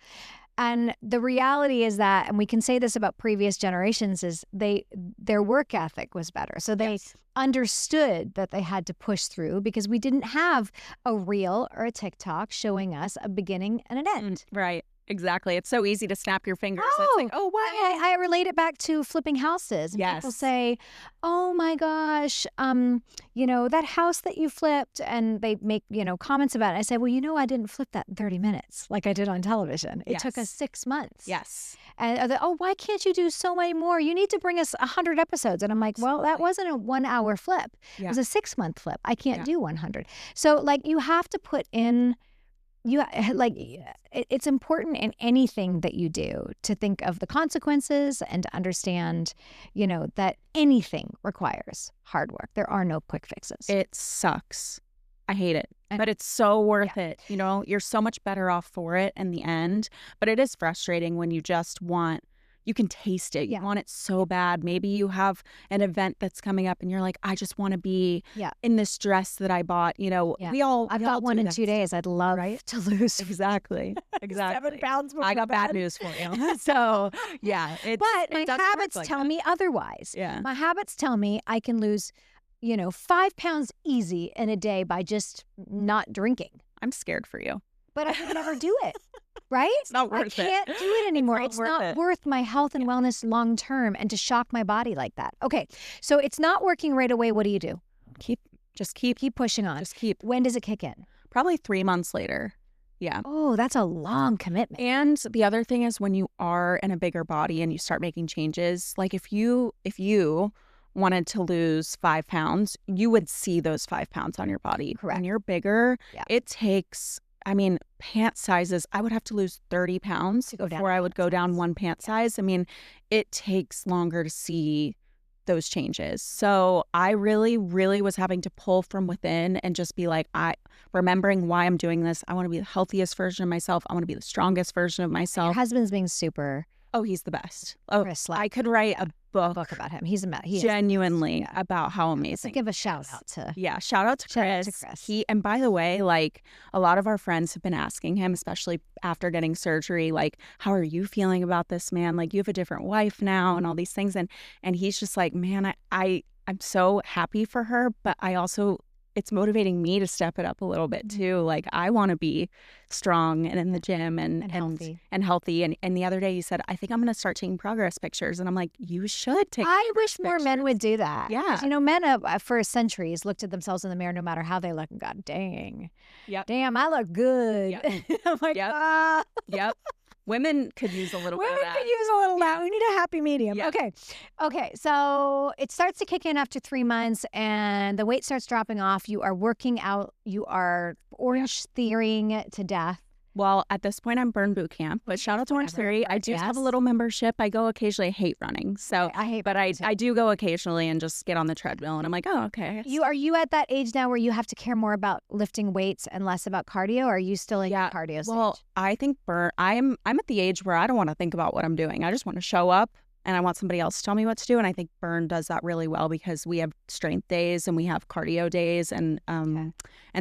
And the reality is that, and we can say this about previous generations, is their work ethic was better. So they understood that they had to push through because we didn't have a reel or a TikTok showing us a beginning and an end. Right. Exactly. It's so easy to snap your fingers. Oh, It's like, oh, what? I relate it back to flipping houses. And people say, oh my gosh, you know, that house that you flipped, and they make, you know, comments about it. I say, well, you know, I didn't flip that in 30 minutes like I did on television. It took us 6 months. Yes. And oh, why can't you do so many more? You need to bring us 100 episodes. And I'm like, well, that wasn't a 1 hour flip. It was a 6 month flip. I can't do 100. So like, you have to put in, it's important in anything that you do to think of the consequences and to understand, you know, that anything requires hard work. There are no quick fixes. It sucks. I hate it, but it's so worth it. You know, you're so much better off for it in the end, but it is frustrating when you just want, you can taste it. You want it so bad. Maybe you have an event that's coming up and you're like, I just want to be in this dress that I bought. You know, I've got one in 2 days. I'd love to lose. Exactly. 7 pounds. I got bad news for you. So but my habits tell me otherwise. My habits tell me I can lose, you know, 5 pounds easy in a day by just not drinking. I'm scared for you. But I would never do it. Right? It's not worth it. I can't do it anymore. It's not worth my health and wellness long term, and to shock my body like that. Okay. So it's not working right away. What do you do? Keep pushing on. When does it kick in? Probably 3 months later. Yeah. Oh, that's a long commitment. And the other thing is when you are in a bigger body and you start making changes, like if you wanted to lose 5 pounds, you would see those 5 pounds on your body. Correct. When you're bigger, it takes, I mean, pant sizes, I would have to lose 30 pounds before I would go down one pant size. I mean, it takes longer to see those changes. So I really, really was having to pull from within and just be like, remembering why I'm doing this. I want to be the healthiest version of myself. I want to be the strongest version of myself. Your husband's being super. Oh, he's the best. Oh, Chris, I could write a book about him. He's genuinely about how amazing. Let's give a shout out to shout out to Chris. And by the way, like a lot of our friends have been asking him, especially after getting surgery, like, how are you feeling about this, man? Like, you have a different wife now and all these things. And he's just like, man, I'm so happy for her, but I also, it's motivating me to step it up a little bit too. Like, I want to be strong and in the gym and healthy. And the other day he said, I think I'm going to start taking progress pictures. And I'm like, you should take I wish more men would do that. Yeah. You know, men for centuries looked at themselves in the mirror no matter how they look and God, dang, I look good. Yep. I'm like, Yep. Women could use a little bit of that. Women could use a little that. We need a happy medium. Yep. Okay. So it starts to kick in after 3 months and the weight starts dropping off. You are working out. You are Orange Theorying to death. Well, at this point, I'm Burn Boot Camp, but shout out to Orange Theory. I do have a little membership. I go occasionally. I hate running, so I do go occasionally and just get on the treadmill, and I'm like, oh, okay. Are you at that age now where you have to care more about lifting weights and less about cardio? Or are you still in cardio stage? Well, I think I'm at the age where I don't want to think about what I'm doing. I just want to show up. And I want somebody else to tell me what to do. And I think Burn does that really well because we have strength days and we have cardio days. And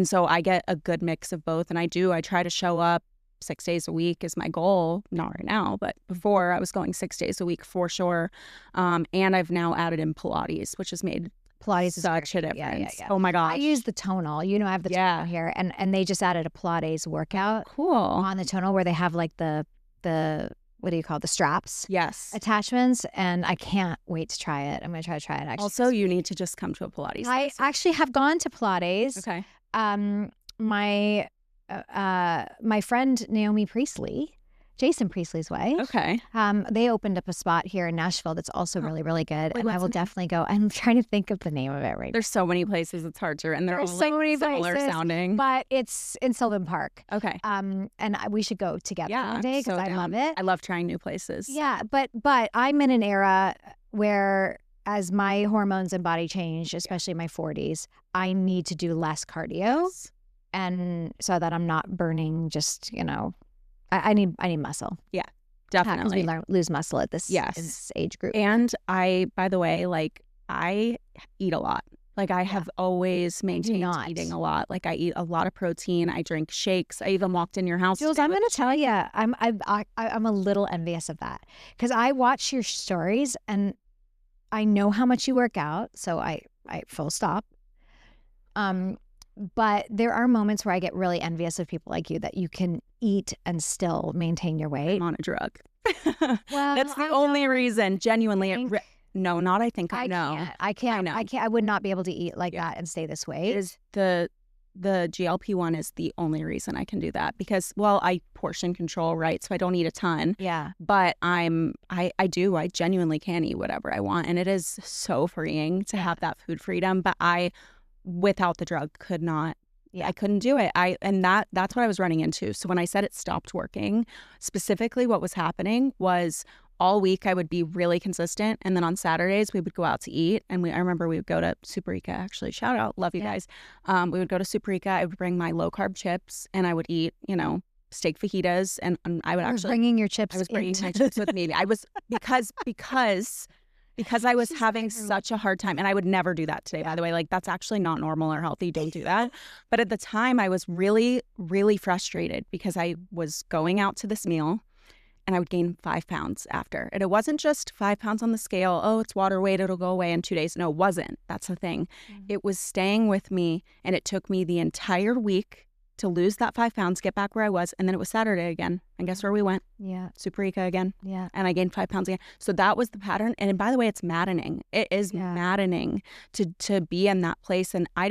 so I get a good mix of both. And I try to show up 6 days a week is my goal. Not right now, but before I was going 6 days a week for sure. And I've now added in Pilates, which has made Pilates such a difference. Yeah. Oh my gosh. I use the tonal. You know, I have the tonal here. And they just added a Pilates workout on the tonal where they have like the what do you call it? The straps? Yes. Attachments. And I can't wait to try it. I'm going to try it actually. Also, you need to just come to a Pilates. I actually have gone to Pilates. Okay. My friend Naomi Priestley Jason Priestley's wife. Okay. They opened up a spot here in Nashville that's also really, really good. Wait, and I what's will the name? definitely go. I'm trying to think of the name of it right now. There's so many places it's hard to, and they're all There's so many similar places, sounding. But it's in Sylvan Park. Okay. We should go together one day because I love it. I love trying new places. Yeah, but I'm in an era where as my hormones and body change, especially in my 40s, I need to do less cardio. Yes. And so that I'm not burning just, I need muscle. Yeah, definitely. Because we lose muscle at this, in this age group. And by the way, I eat a lot. I have always maintained eating a lot. I eat a lot of protein. I drink shakes. I even walked in your house. Jules, I'm going to tell you, I'm a little envious of that because I watch your stories and I know how much you work out. So I full stop. But there are moments where I get really envious of people like you that you can eat and still maintain your weight. I'm on a drug. Well, that's the only reason. Genuinely, no, not I think. I know. I can't. I would not be able to eat like that and stay this way. It is the GLP-1 is the only reason I can do that because, well, I portion control, right? So I don't eat a ton. Yeah. But I genuinely can eat whatever I want, and it is so freeing to have that food freedom. But without the drug, could not. Yeah. I couldn't do it. That's what I was running into. So when I said it stopped working, specifically what was happening was all week I would be really consistent. And then on Saturdays we would go out to eat. And I remember we would go to Superica, actually. Shout out. Love you guys. We would go to Superica. I would bring my low carb chips and I would eat, steak fajitas. And I would actually bringing your chips. I was bringing my chips with me. I was because I was having such a hard time. And I would never do that today, by the way. That's actually not normal or healthy. Don't do that. But at the time, I was really, really frustrated because I was going out to this meal and I would gain 5 pounds after. And it wasn't just 5 pounds on the scale. Oh, it's water weight. It'll go away in 2 days. No, it wasn't. That's the thing. Mm-hmm. It was staying with me. And it took me the entire week to lose that 5 pounds, get back where I was. And then it was Saturday again. And guess where we went? Yeah. Superica again. Yeah. And I gained 5 pounds again. So that was the pattern. And by the way, it's maddening. It is maddening to be in that place. And I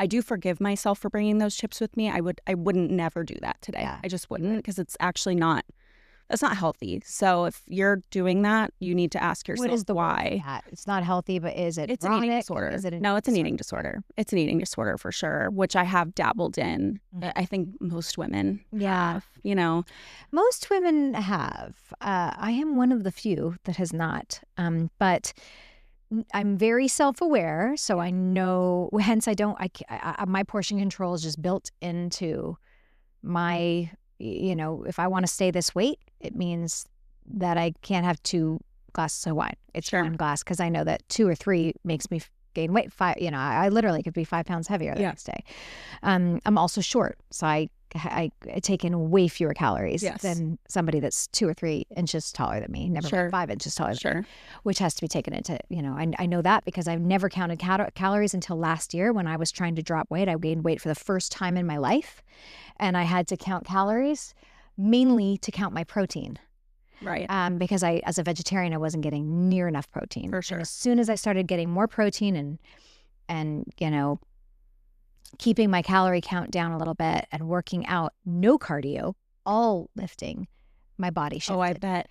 do forgive myself for bringing those chips with me. I wouldn't never do that today. Yeah. I just wouldn't because it's actually that's not healthy. So if you're doing that, you need to ask yourself why. It's not healthy, but is it? It's an eating disorder. No, it's an eating disorder. It's an eating disorder for sure, which I have dabbled in. Mm-hmm. I think most women have, Most women have. I am one of the few that has not. But I'm very self-aware, so I know. Hence, my portion control is just built into my. If I want to stay this weight, it means that I can't have 2 glasses of wine. It's one glass because I know that 2 or 3 makes me gain weight. 5, I literally could be 5 pounds heavier the next day. I'm also short, so I take in way fewer calories than somebody that's 2 or 3 inches taller than me. Never mind 5 inches taller than me, which has to be taken into, I know that because I've never counted calories until last year when I was trying to drop weight. I gained weight for the first time in my life. And I had to count calories, mainly to count my protein. Right. Because as a vegetarian, I wasn't getting near enough protein. For sure. And as soon as I started getting more protein and keeping my calorie count down a little bit and working out, no cardio, all lifting, my body shifted. Oh, I bet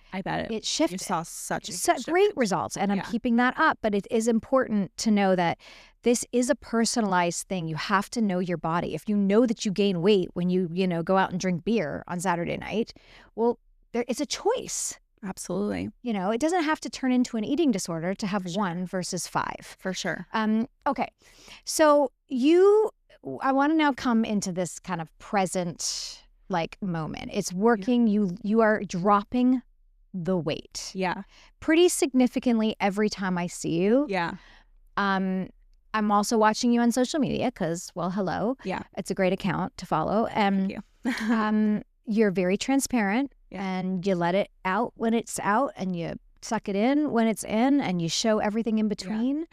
it shifted. You saw such great results, and I'm keeping that up. But it is important to know that this is a personalized thing. You have to know your body. If you know that you gain weight when you go out and drink beer on Saturday night, well, it's a choice. Absolutely. It doesn't have to turn into an eating disorder to have 1 versus 5. For sure. Okay, so I want to now come into this kind of present moment. It's working. You are dropping the weight. Yeah. Pretty significantly every time I see you. Yeah. I'm also watching you on social media because, well, hello. Yeah. It's a great account to follow. Thank you. You're very transparent and you let it out when it's out and you suck it in when it's in and you show everything in between.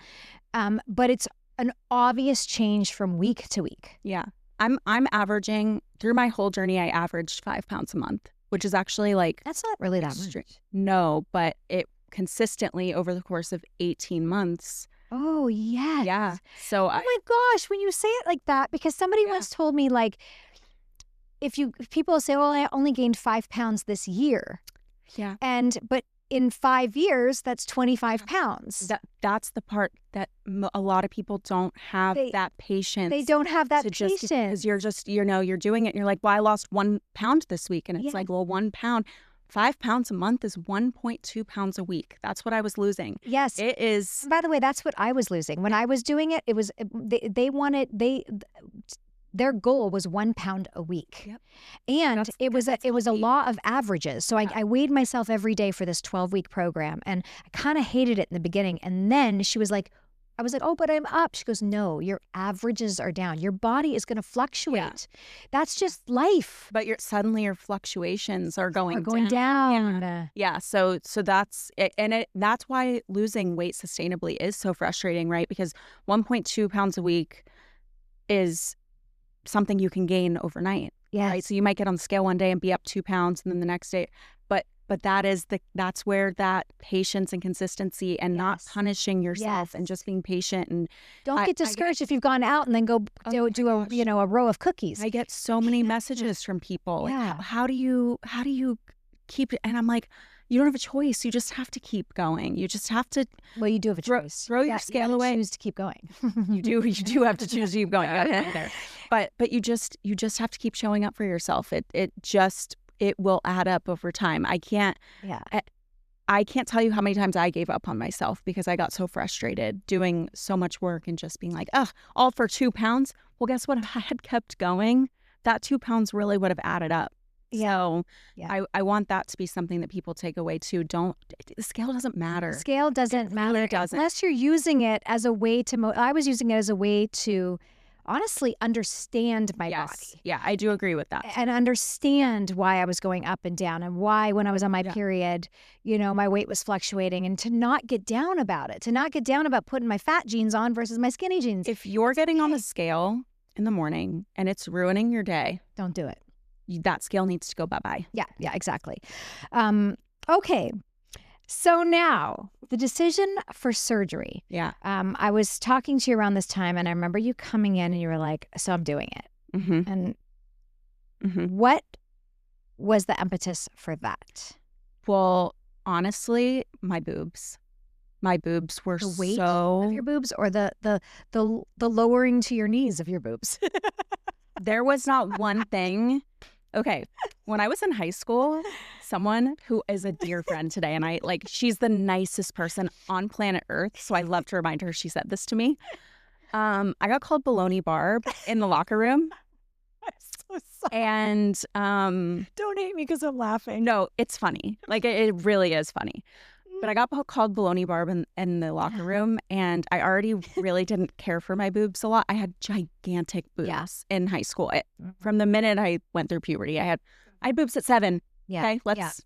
Yeah. But it's an obvious change from week to week. Yeah. I'm averaging, through my whole journey, I averaged 5 pounds a month, which is actually that's not really that much. No, but it consistently over the course of 18 months. Oh, yes. Yeah. So my gosh, when you say it like that, because somebody once told me if people say, "Oh, I only gained 5 pounds this year," Yeah. but in 5 years, that's 25 pounds. That's the part that a lot of people don't have that patience. They don't have that patience. Because you're just, you're doing it. And you're like, well, I lost 1 pound this week. And it's like, well, 1 pound, 5 pounds a month is 1.2 pounds a week. That's what I was losing. Yes. It is. And by the way, that's what I was losing. When I was doing it, it was, their goal was 1 pound a week. Yep. And it was a law of averages. So I weighed myself every day for this 12-week program, and I kind of hated it in the beginning. And then I was like, oh, but I'm up. She goes, no, your averages are down. Your body is going to fluctuate. Yeah. That's just life. But suddenly your fluctuations are going down. Yeah. So that's it. And that's why losing weight sustainably is so frustrating, right? Because 1.2 pounds a week is something you can gain overnight. Yes. Right. So you might get on the scale one day and be up 2 pounds, and then the next day, but that's where that patience and consistency and not punishing yourself and just being patient, and don't get discouraged if you've gone out and then go do a row of cookies. I get so many messages from people. Yeah. Like, how do you keep it? And I'm like, you don't have a choice. You just have to keep going. You just have to. Well, you do have a choice. Throw your scale away. Choose to keep going. You do have to choose to keep going. But you just have to keep showing up for yourself. It will add up over time. I can't tell you how many times I gave up on myself because I got so frustrated doing so much work and just being like, all for 2 pounds. Well, guess what? If I had kept going, that 2 pounds really would have added up. So I want that to be something that people take away too. The scale doesn't matter. The scale doesn't matter. Really doesn't. Unless you're using it as a way to, I was using it as a way to honestly understand my body. Yeah, I do agree with that. And understand why I was going up and down, and why when I was on my period, my weight was fluctuating, and to not get down about it, to not get down about putting my fat jeans on versus my skinny jeans. If you're getting on the scale in the morning and it's ruining your day, don't do it. That scale needs to go bye-bye. Yeah, exactly. Okay. So now, the decision for surgery. Yeah. I was talking to you around this time, and I remember you coming in and you were like, so I'm doing it. Mm-hmm. And what was the impetus for that? Well, honestly, my boobs. My boobs were the weight of your boobs, or the lowering to your knees of your boobs? There was not one thing. Okay, when I was in high school, someone who is a dear friend today, and she's the nicest person on planet Earth, so I love to remind her she said this to me. I got called Baloney Barb in the locker room. I'm so sorry. And don't hate me because I'm laughing. No, it's funny. It really is funny. But I got called Baloney Barb in the locker room, and I already really didn't care for my boobs a lot. I had gigantic boobs in high school. From the minute I went through puberty, I had boobs at 7. Yeah. Okay,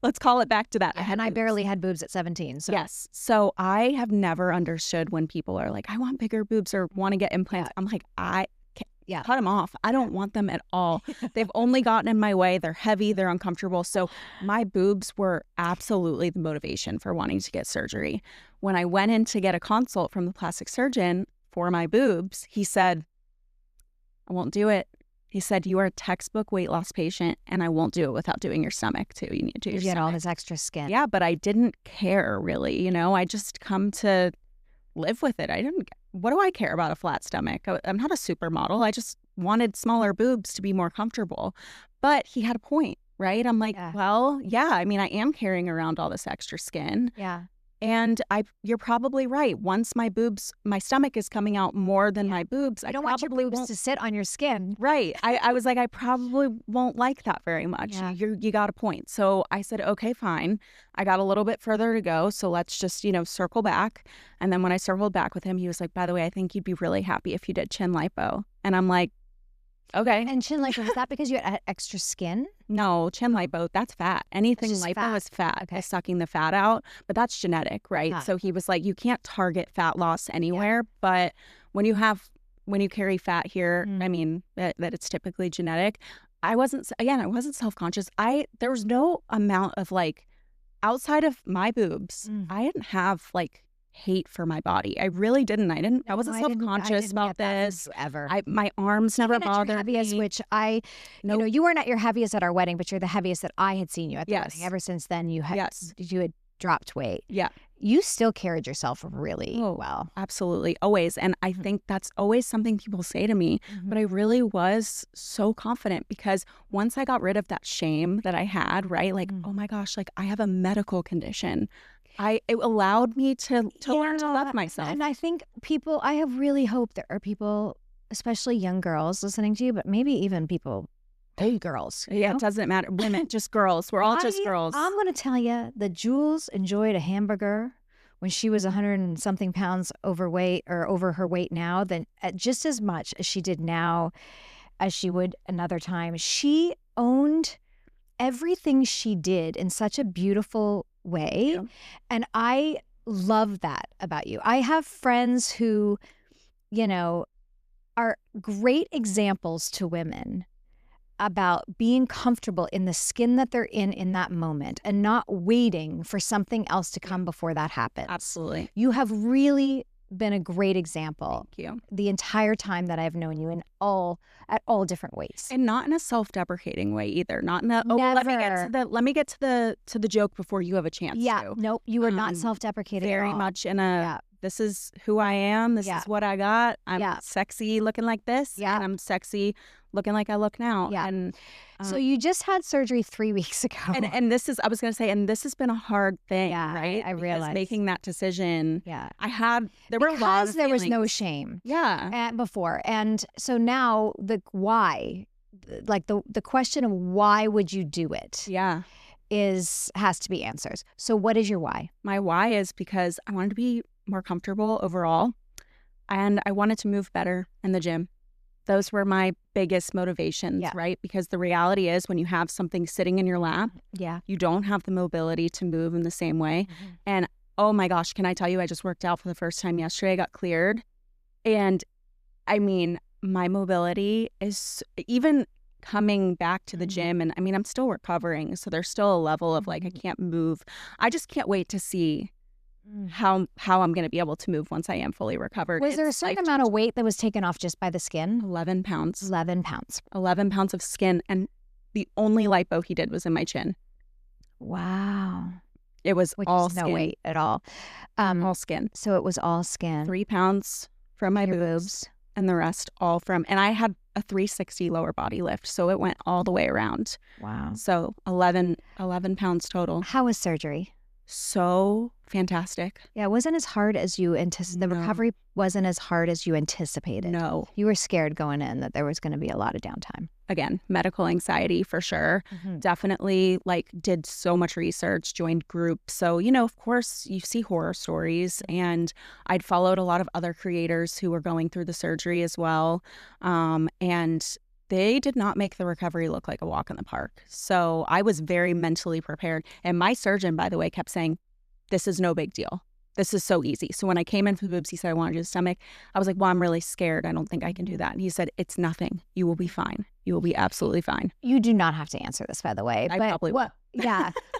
let's call it back to that. Yeah, I barely had boobs at 17. So. Yes. So I have never understood when people are like, I want bigger boobs or want to get implants. I'm like, cut them off. I don't want them at all. They've only gotten in my way. They're heavy. They're uncomfortable. So my boobs were absolutely the motivation for wanting to get surgery. When I went in to get a consult from the plastic surgeon for my boobs, he said, I won't do it. He said, you are a textbook weight loss patient, and I won't do it without doing your stomach too. You need to do your stomach. You get all this extra skin. Yeah, but I didn't care really. I just come to live with it. What do I care about a flat stomach? I'm not a supermodel. I just wanted smaller boobs to be more comfortable. But he had a point, right? I'm like, well, yeah, I mean, I am carrying around all this extra skin. Yeah. And you're probably right. Once my stomach is coming out more than my boobs. I don't want your boobs to sit on your skin. Right. I was like, I probably won't like that very much. Yeah. You got a point. So I said, okay, fine. I got a little bit further to go. So let's just, circle back. And then when I circled back with him, he was like, by the way, I think you'd be really happy if you did chin lipo. And I'm like, okay. And chin lipo, is that because you had extra skin? No, chin lipo, that's fat. Anything lipo is fat. Okay. Sucking the fat out, but that's genetic, right? So he was like, you can't target fat loss anywhere, but when you carry fat here, I mean, that it's typically genetic. I wasn't self-conscious. There was no amount of outside of my boobs, I didn't have hate for my body. I really didn't. I wasn't self-conscious about this. Ever. My arms never bothered heaviest, me. Which you know, you weren't at your heaviest at our wedding, but you're the heaviest that I had seen you at the wedding. Ever since then, you had dropped weight. Yeah. You still carried yourself really well. Absolutely. Always. And I think that's always something people say to me, but I really was so confident because once I got rid of that shame that I had, right? Like, oh my gosh, like I have a medical condition. It allowed me to learn to love myself. And I think I have really hope there are people, especially young girls listening to you, but maybe even people, old girls. Yeah, it doesn't matter. Women, just girls. We're all just girls. I'm going to tell you that Jules enjoyed a hamburger when she was 100 and something pounds overweight or over her weight now than just as much as she did now as she would another time. She owned everything she did in such a beautiful way. Yeah. And I love that about you. I have friends who, you know, are great examples to women about being comfortable in the skin that they're in that moment and not waiting for something else to come before that happens. Absolutely. You have really been a great example. Thank you. The entire time that I've known you at all different ways. And not in a self-deprecating way either. Not in a let me get to the joke before you have a chance to. Nope, you are not self-deprecating very at all. much in a this is who I am. This is what I got. I'm sexy looking like this. And I'm sexy looking like I look now. Yeah. And so you just had surgery 3 weeks ago. And this is, I was going to say, and this has been a hard thing, right? I realized. Making that decision. Yeah. There were a lot of there was feelings. no shame. Yeah. Before. And so now the why, like the question of why would you do it? Yeah. Has to be answers. So what is your why? My why is because I wanted to be more comfortable overall, and I wanted to move better in the gym. Those were my biggest motivations, right? Because the reality is when you have something sitting in your lap, you don't have the mobility to move in the same way. And oh my gosh, can I tell you, I just worked out for the first time yesterday. I got cleared. And I mean, my mobility is even coming back to the gym. And I mean, I'm still recovering. So there's still a level of like, I can't move. I just can't wait to see how I'm going to be able to move once I am fully recovered. Was there a certain amount of weight that was taken off just by the skin? 11 pounds. 11 pounds. 11 pounds of skin. And the only lipo he did was in my chin. Wow. It was all skin. No weight at all. All skin. So it was all skin. 3 pounds from my boobs. And the rest all from, and I had a 360 lower body lift. So it went all the way around. Wow. So 11 pounds total. How was surgery? So fantastic. Yeah, it wasn't as hard as you anticipated. The recovery wasn't as hard as you anticipated. No. You were scared going in that there was going to be a lot of downtime. Again, medical anxiety for sure. Definitely did so much research, joined groups. So, of course you see horror stories, and I'd followed a lot of other creators who were going through the surgery as well. And they did not make the recovery look like a walk in the park. So I was very mentally prepared. And my surgeon, by the way, kept saying, this is no big deal. This is so easy. So when I came in for the boobs, he said, I want to do the stomach. I was like, well, I'm really scared. I don't think I can do that. And he said, it's nothing. You will be fine. You will be absolutely fine. You do not have to answer this, by the way. I probably will.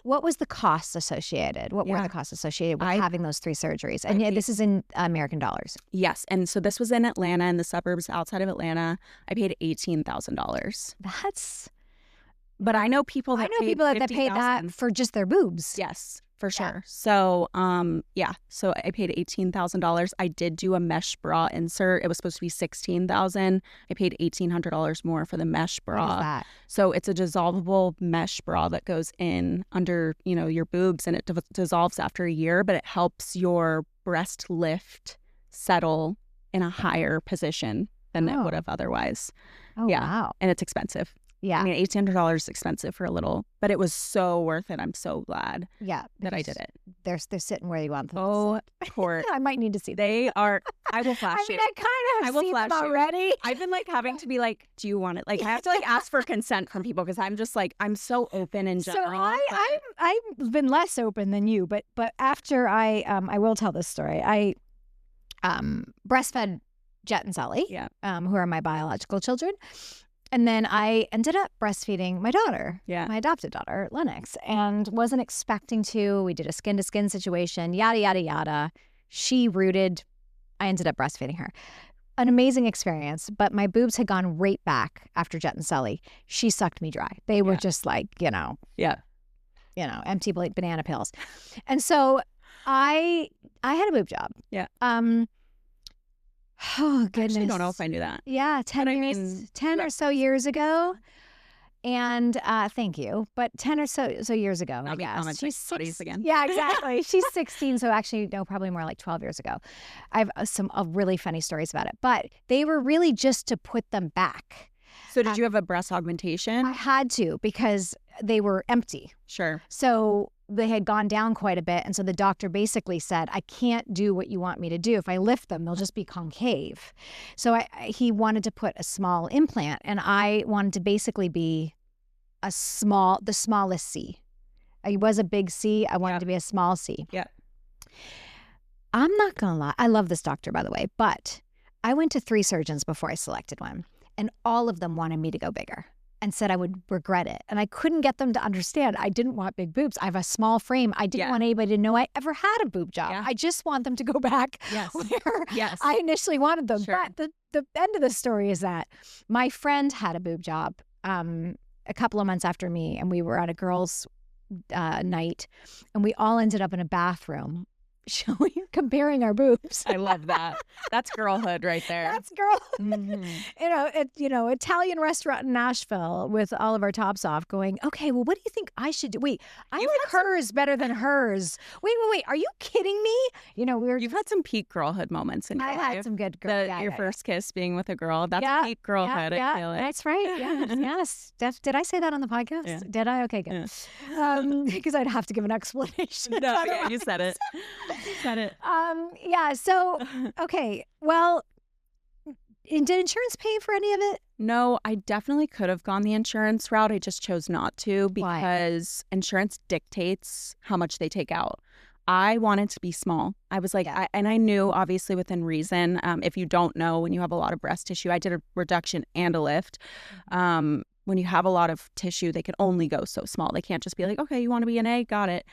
What was the costs associated? What were the costs associated with having those 3 surgeries? And this is in American dollars. Yes. And so this was in Atlanta, in the suburbs outside of Atlanta. I paid $18,000. But I know people that paid that for just their boobs. Yes, for sure. So, so I paid $18,000. I did do a mesh bra insert. It was supposed to be $16,000. I paid $1,800 more for the mesh bra. What is that? So it's a dissolvable mesh bra that goes in under, your boobs, and it dissolves after a year, but it helps your breast lift settle in a higher position than it would have otherwise. Oh, yeah. Wow. And it's expensive. Yeah. I mean, $1,800 is expensive for a little, but it was so worth it. I'm so glad that I did it. They're sitting where you want them. Oh, Court. I might need to see them. They are, I will flash you. I kind of have seen them already. I've been having to be do you want it? I have to ask for consent from people because I'm just I'm so open in general. So I've been less open than you, but after I will tell this story. I breastfed Jet and Sully, who are my biological children. And then I ended up breastfeeding my daughter, my adopted daughter, Lennox, and wasn't expecting to. We did a skin-to-skin situation, yada, yada, yada. I ended up breastfeeding her. An amazing experience, but my boobs had gone right back after Jet and Sully. She sucked me dry. They were just like, empty banana pills. And so I had a boob job. Yeah. Oh goodness. I don't know if I knew that. Yeah, 10 or so years ago. And thank you. But 10 or so years ago, I guess. She's 6 again. Yeah, exactly. She's 16. So actually, no, probably more like 12 years ago. I have some really funny stories about it. But they were really just to put them back. So did you have a breast augmentation? I had to because they were empty. Sure. So they had gone down quite a bit. And so the doctor basically said, I can't do what you want me to do. If I lift them, they'll just be concave. So he wanted to put a small implant, and I wanted to basically be the smallest C. I was a big C. I wanted to be a small C. Yeah. I'm not going to lie. I love this doctor, by the way, but I went to 3 surgeons before I selected one, and all of them wanted me to go bigger and said I would regret it. And I couldn't get them to understand I didn't want big boobs. I have a small frame. I didn't want anybody to know I ever had a boob job. I just want them to go back where I initially wanted them. Sure. But the end of the story is that my friend had a boob job a couple of months after me, and we were at a girls' night, and we all ended up in a bathroom comparing our boobs. I love that. That's girlhood right there. That's girlhood. Mm-hmm. Italian restaurant in Nashville with all of our tops off going, okay, well, what do you think I should do? Wait, I like hers better than hers. Wait. Are you kidding me? You've had some peak girlhood moments in your life. I had some good girl. Your first kiss being with a girl. That's peak girlhood. Yeah, I feel it. That's right. Yes. Did I say that on the podcast? Yeah. Did I? Okay, good. Because I'd have to give an explanation. No, yeah, you said it. You said it. So, okay. Well, did insurance pay for any of it? No, I definitely could have gone the insurance route. I just chose not to because insurance dictates how much they take out. I wanted to be small. I was like, and I knew obviously within reason, if you don't know, when you have a lot of breast tissue, I did a reduction and a lift. When you have a lot of tissue, they can only go so small. They can't just be like, okay, you want to be an A? Got it.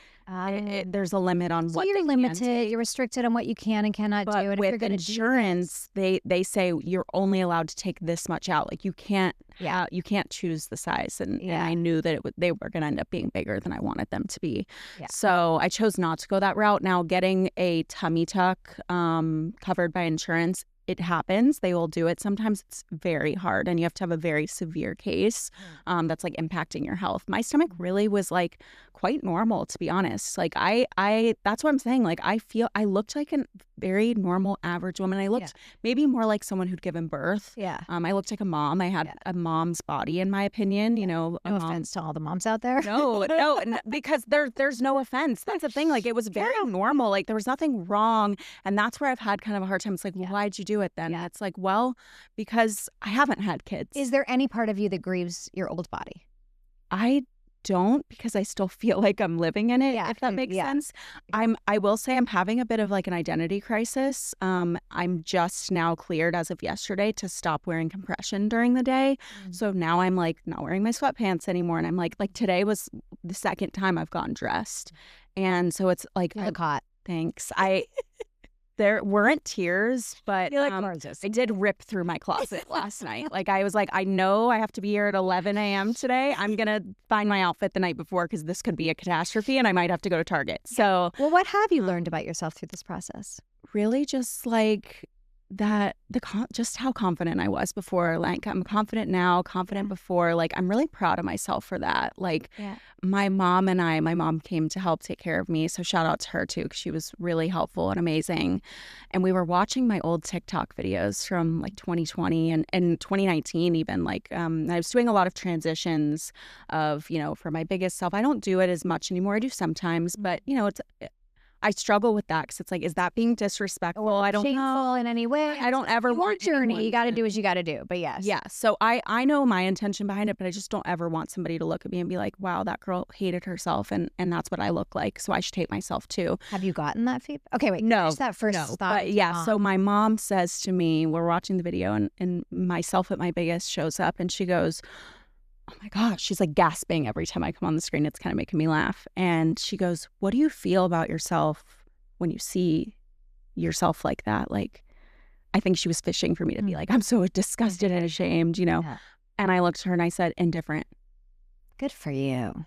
There's a limit on what you're limited. You're restricted on what you can and cannot do. And with if you're going insurance, they say you're only allowed to take this much out. Like you can't choose the size. And I knew that they were going to end up being bigger than I wanted them to be. Yeah. So I chose not to go that route. Now, getting a tummy tuck covered by insurance, it happens. They will do it. Sometimes it's very hard and you have to have a very severe case that's like impacting your health. My stomach really was like quite normal, to be honest. Like I that's what I'm saying. Like I looked like a very normal average woman. I looked maybe more like someone who'd given birth. Yeah. I looked like a mom. I had a mom's body, in my opinion. No offense to all the moms out there. No, because there's no offense. That's the thing. Like it was very normal. Like there was nothing wrong. And that's where I've had kind of a hard time. It's like, well, why'd you do it then? It's like, well, because I haven't had kids. Is there any part of you that grieves your old body? I don't, because I still feel like I'm living in it, if that makes sense. I will say I'm having a bit of like an identity crisis. I'm just now cleared as of yesterday to stop wearing compression during the day. So now I'm like not wearing my sweatpants anymore. And I'm like today was the second time I've gotten dressed. And so it's like, you look hot. Thanks. There weren't tears, but I did rip through my closet last night. Like I was like, I know I have to be here at 11 a.m. today. I'm going to find my outfit the night before because this could be a catastrophe and I might have to go to Target. So, well, what have you learned about yourself through this process? Really just like that just how confident I was before. Like I'm confident now, confident before. Like I'm really proud of myself for that. Like my mom came to help take care of me. So shout out to her too, because she was really helpful and amazing. And we were watching my old TikTok videos from like 2020 and 2019 even. Like I was doing a lot of transitions of, for my biggest self. I don't do it as much anymore. I do sometimes, but I struggle with that because it's like, is that being disrespectful? I don't know. In any way. I don't ever want journey. You got to do what you got to do. But yes. Yeah. So I know my intention behind it, but I just don't ever want somebody to look at me and be like, wow, that girl hated herself and that's what I look like. So I should hate myself too. Have you gotten that feedback? Okay, wait. No. That first thought. But yeah. So my mom says to me, we're watching the video and myself at my biggest shows up and she goes, oh my gosh, she's like gasping every time I come on the screen. It's kind of making me laugh. And she goes, what do you feel about yourself when you see yourself like that. Like, I think she was fishing for me to be like, I'm so disgusted and ashamed, you know. Yeah. And I looked at her and I said, indifferent. Good for you.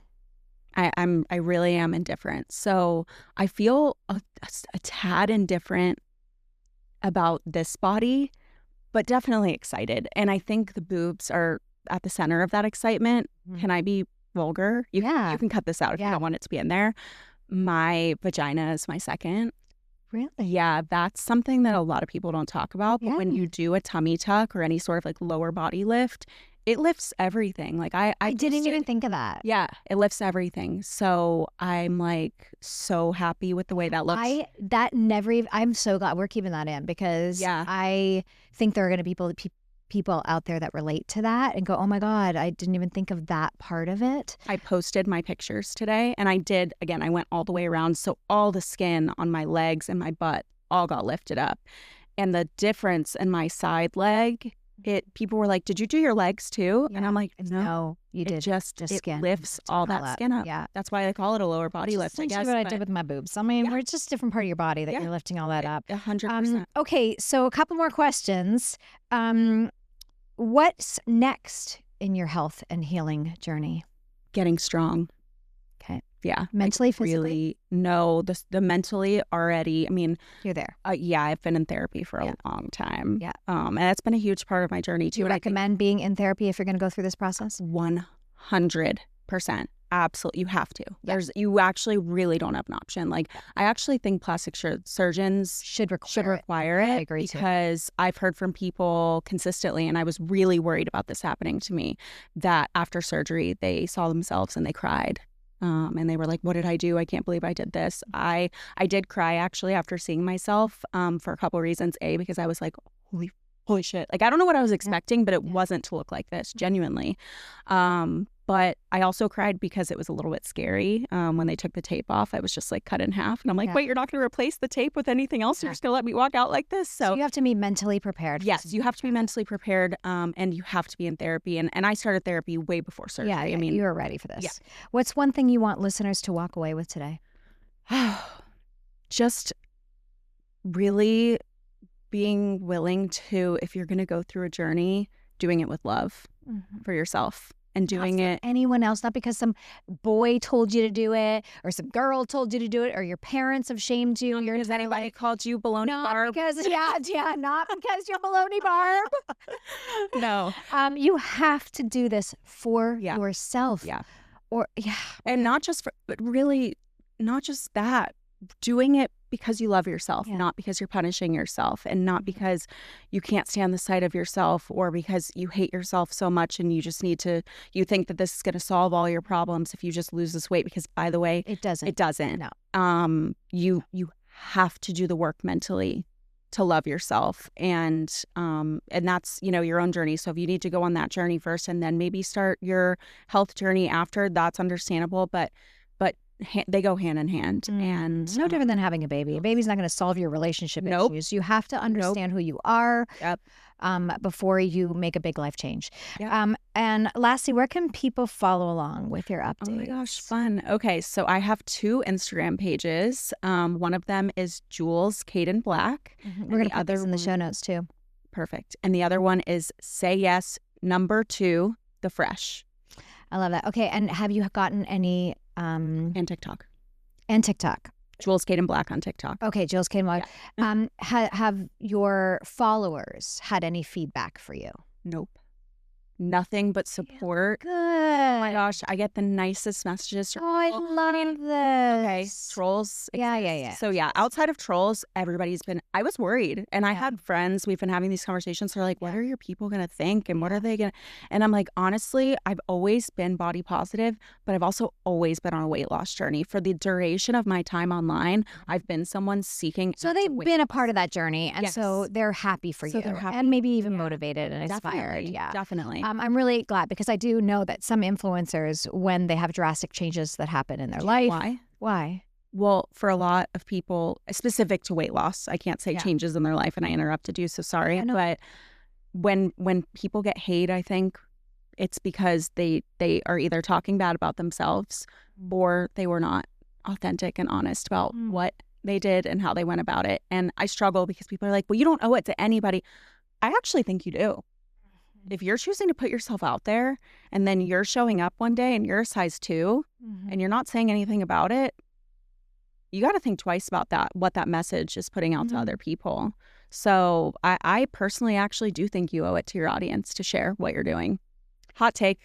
I really am indifferent. So I feel a tad indifferent about this body, but definitely excited. And I think the boobs are at the center of that excitement. Can I be vulgar? You can cut this out if you don't want it to be in there. My vagina is my second. Really? Yeah, that's something that a lot of people don't talk about. But when you do a tummy tuck or any sort of like lower body lift, it lifts everything. Like I didn't even think of that. Yeah, it lifts everything. So I'm like so happy with the way that looks. I'm so glad we're keeping that in, because I think there are going to be people out there that relate to that and go, oh my God, I didn't even think of that part of it. I posted my pictures today, and I went all the way around. So all the skin on my legs and my butt all got lifted up. And the difference in my side leg, people were like, did you do your legs too? Yeah. And I'm like, no, you did. It skin. Lifts all that skin up. Yeah. That's why I call it a lower body lift, I guess. That's what I did with my boobs. I mean, we're just a different part of your body that you're lifting all that up. 100%. Okay, so a couple more questions. What's next in your health and healing journey? Getting strong. Okay. Yeah. Mentally, physically? Really, no, the mentally already, I mean. You're there. Yeah, I've been in therapy for a long time. Yeah. And that's been a huge part of my journey too. Do you recommend being in therapy if you're going to go through this process? 100%. Absolutely. You have to. You actually really don't have an option. Like, I actually think plastic surgeons should require it. I agree because I've heard from people consistently, and I was really worried about this happening to me, that after surgery, they saw themselves and they cried. And they were like, what did I do? I can't believe I did this. I did cry actually after seeing myself for a couple of reasons. A, because I was like, holy shit. Like, I don't know what I was expecting, but it wasn't to look like this, genuinely. But I also cried because it was a little bit scary. When they took the tape off, I was just like cut in half. And I'm like, wait, you're not going to replace the tape with anything else? You're just going to let me walk out like this? So you have to be mentally prepared. Yes, you have to be mentally prepared, and you have to be in therapy. And I started therapy way before surgery. Yeah, I mean, you were ready for this. Yeah. What's one thing you want listeners to walk away with today? Just really being willing to, if you're going to go through a journey, doing it with love for yourself. And doing it anyone else, not because some boy told you to do it or some girl told you to do it or your parents have shamed you. Because anybody called you baloney barb. Because not because you're baloney barb. No. You have to do this for yourself. Yeah. And but really not just that. Doing it because you love yourself, not because you're punishing yourself, and not because you can't stand the sight of yourself, or because you hate yourself so much and you just you think that this is going to solve all your problems if you just lose this weight, because by the way, it doesn't. No. You have to do the work mentally to love yourself, and that's, your own journey. So if you need to go on that journey first and then maybe start your health journey after, that's understandable, but they go hand in hand. And no different than having a baby. A baby's not going to solve your relationship issues. You have to understand who you are before you make a big life change. And lastly, where can people follow along with your updates? Oh my gosh, fun. Okay, so I have 2 Instagram pages. One of them is Jules Kaden Black. We're going to put this in the show notes too. Perfect. And the other one is Say Yes #2 The Fresh. I love that. Okay, and have you gotten any and TikTok. Jules Kaden Black on TikTok. Okay, Jules Kaden Black. Yeah. Have your followers had any feedback for you? Nope. Nothing but support. Good. Oh my gosh, I get the nicest messages. Oh, I love this. Okay, trolls. Yeah. So outside of trolls, I was worried. And I had friends, we've been having these conversations. They're like, what are your people going to think? And what are they going to? And I'm like, honestly, I've always been body positive, but I've also always been on a weight loss journey. For the duration of my time online, I've been someone seeking. So they've been a part of that journey. And so they're happy for you. They're happy. And maybe even motivated and inspired. Definitely. I'm really glad, because I do know that some influencers, when they have drastic changes that happen in their life. Why? Well, for a lot of people, specific to weight loss, I can't say changes in their life, and I interrupted you, so sorry. But when people get hate, I think it's because they are either talking bad about themselves or they were not authentic and honest about what they did and how they went about it. And I struggle because people are like, well, you don't owe it to anybody. I actually think you do. If you're choosing to put yourself out there and then you're showing up one day and you're a size 2 and you're not saying anything about it, you got to think twice about that, what that message is putting out to other people. So I personally actually do think you owe it to your audience to share what you're doing. Hot take.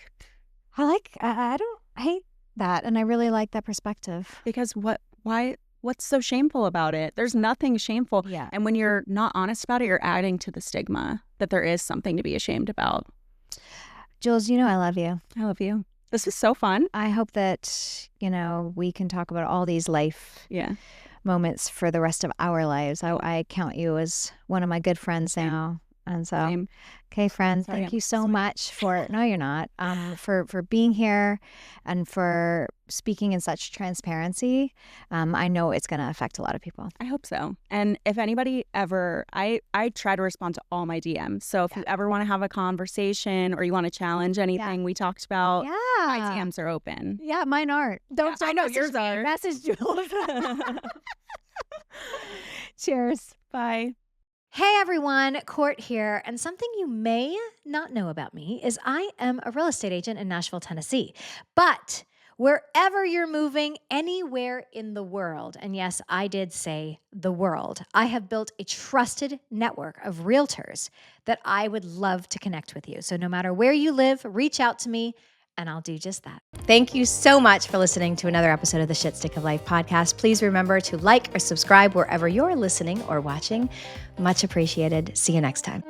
I hate that. And I really like that perspective. Because what's so shameful about it? There's nothing shameful. Yeah. And when you're not honest about it, you're adding to the stigma that there is something to be ashamed about. Jules, you know I love you. I love you. This is so fun. I hope that, we can talk about all these life moments for the rest of our lives. I count you as one of my good friends now. And so, Same. Okay, friends, thank you so much for, no, you're not, for being here and for speaking in such transparency. I know it's going to affect a lot of people. I hope so. And if anybody ever, I try to respond to all my DMs. So if you ever want to have a conversation or you want to challenge anything we talked about, my DMs are open. Yeah, mine aren't. Don't I know yours are. Message Jules. Cheers. Bye. Hey everyone, Court here, and something you may not know about me is I am a real estate agent in Nashville, Tennessee. But wherever you're moving, anywhere in the world, and yes, I did say the world, I have built a trusted network of realtors that I would love to connect with you. So no matter where you live, reach out to me and I'll do just that. Thank you so much for listening to another episode of the Shit Stick of Life podcast. Please remember to like or subscribe wherever you're listening or watching. Much appreciated. See you next time.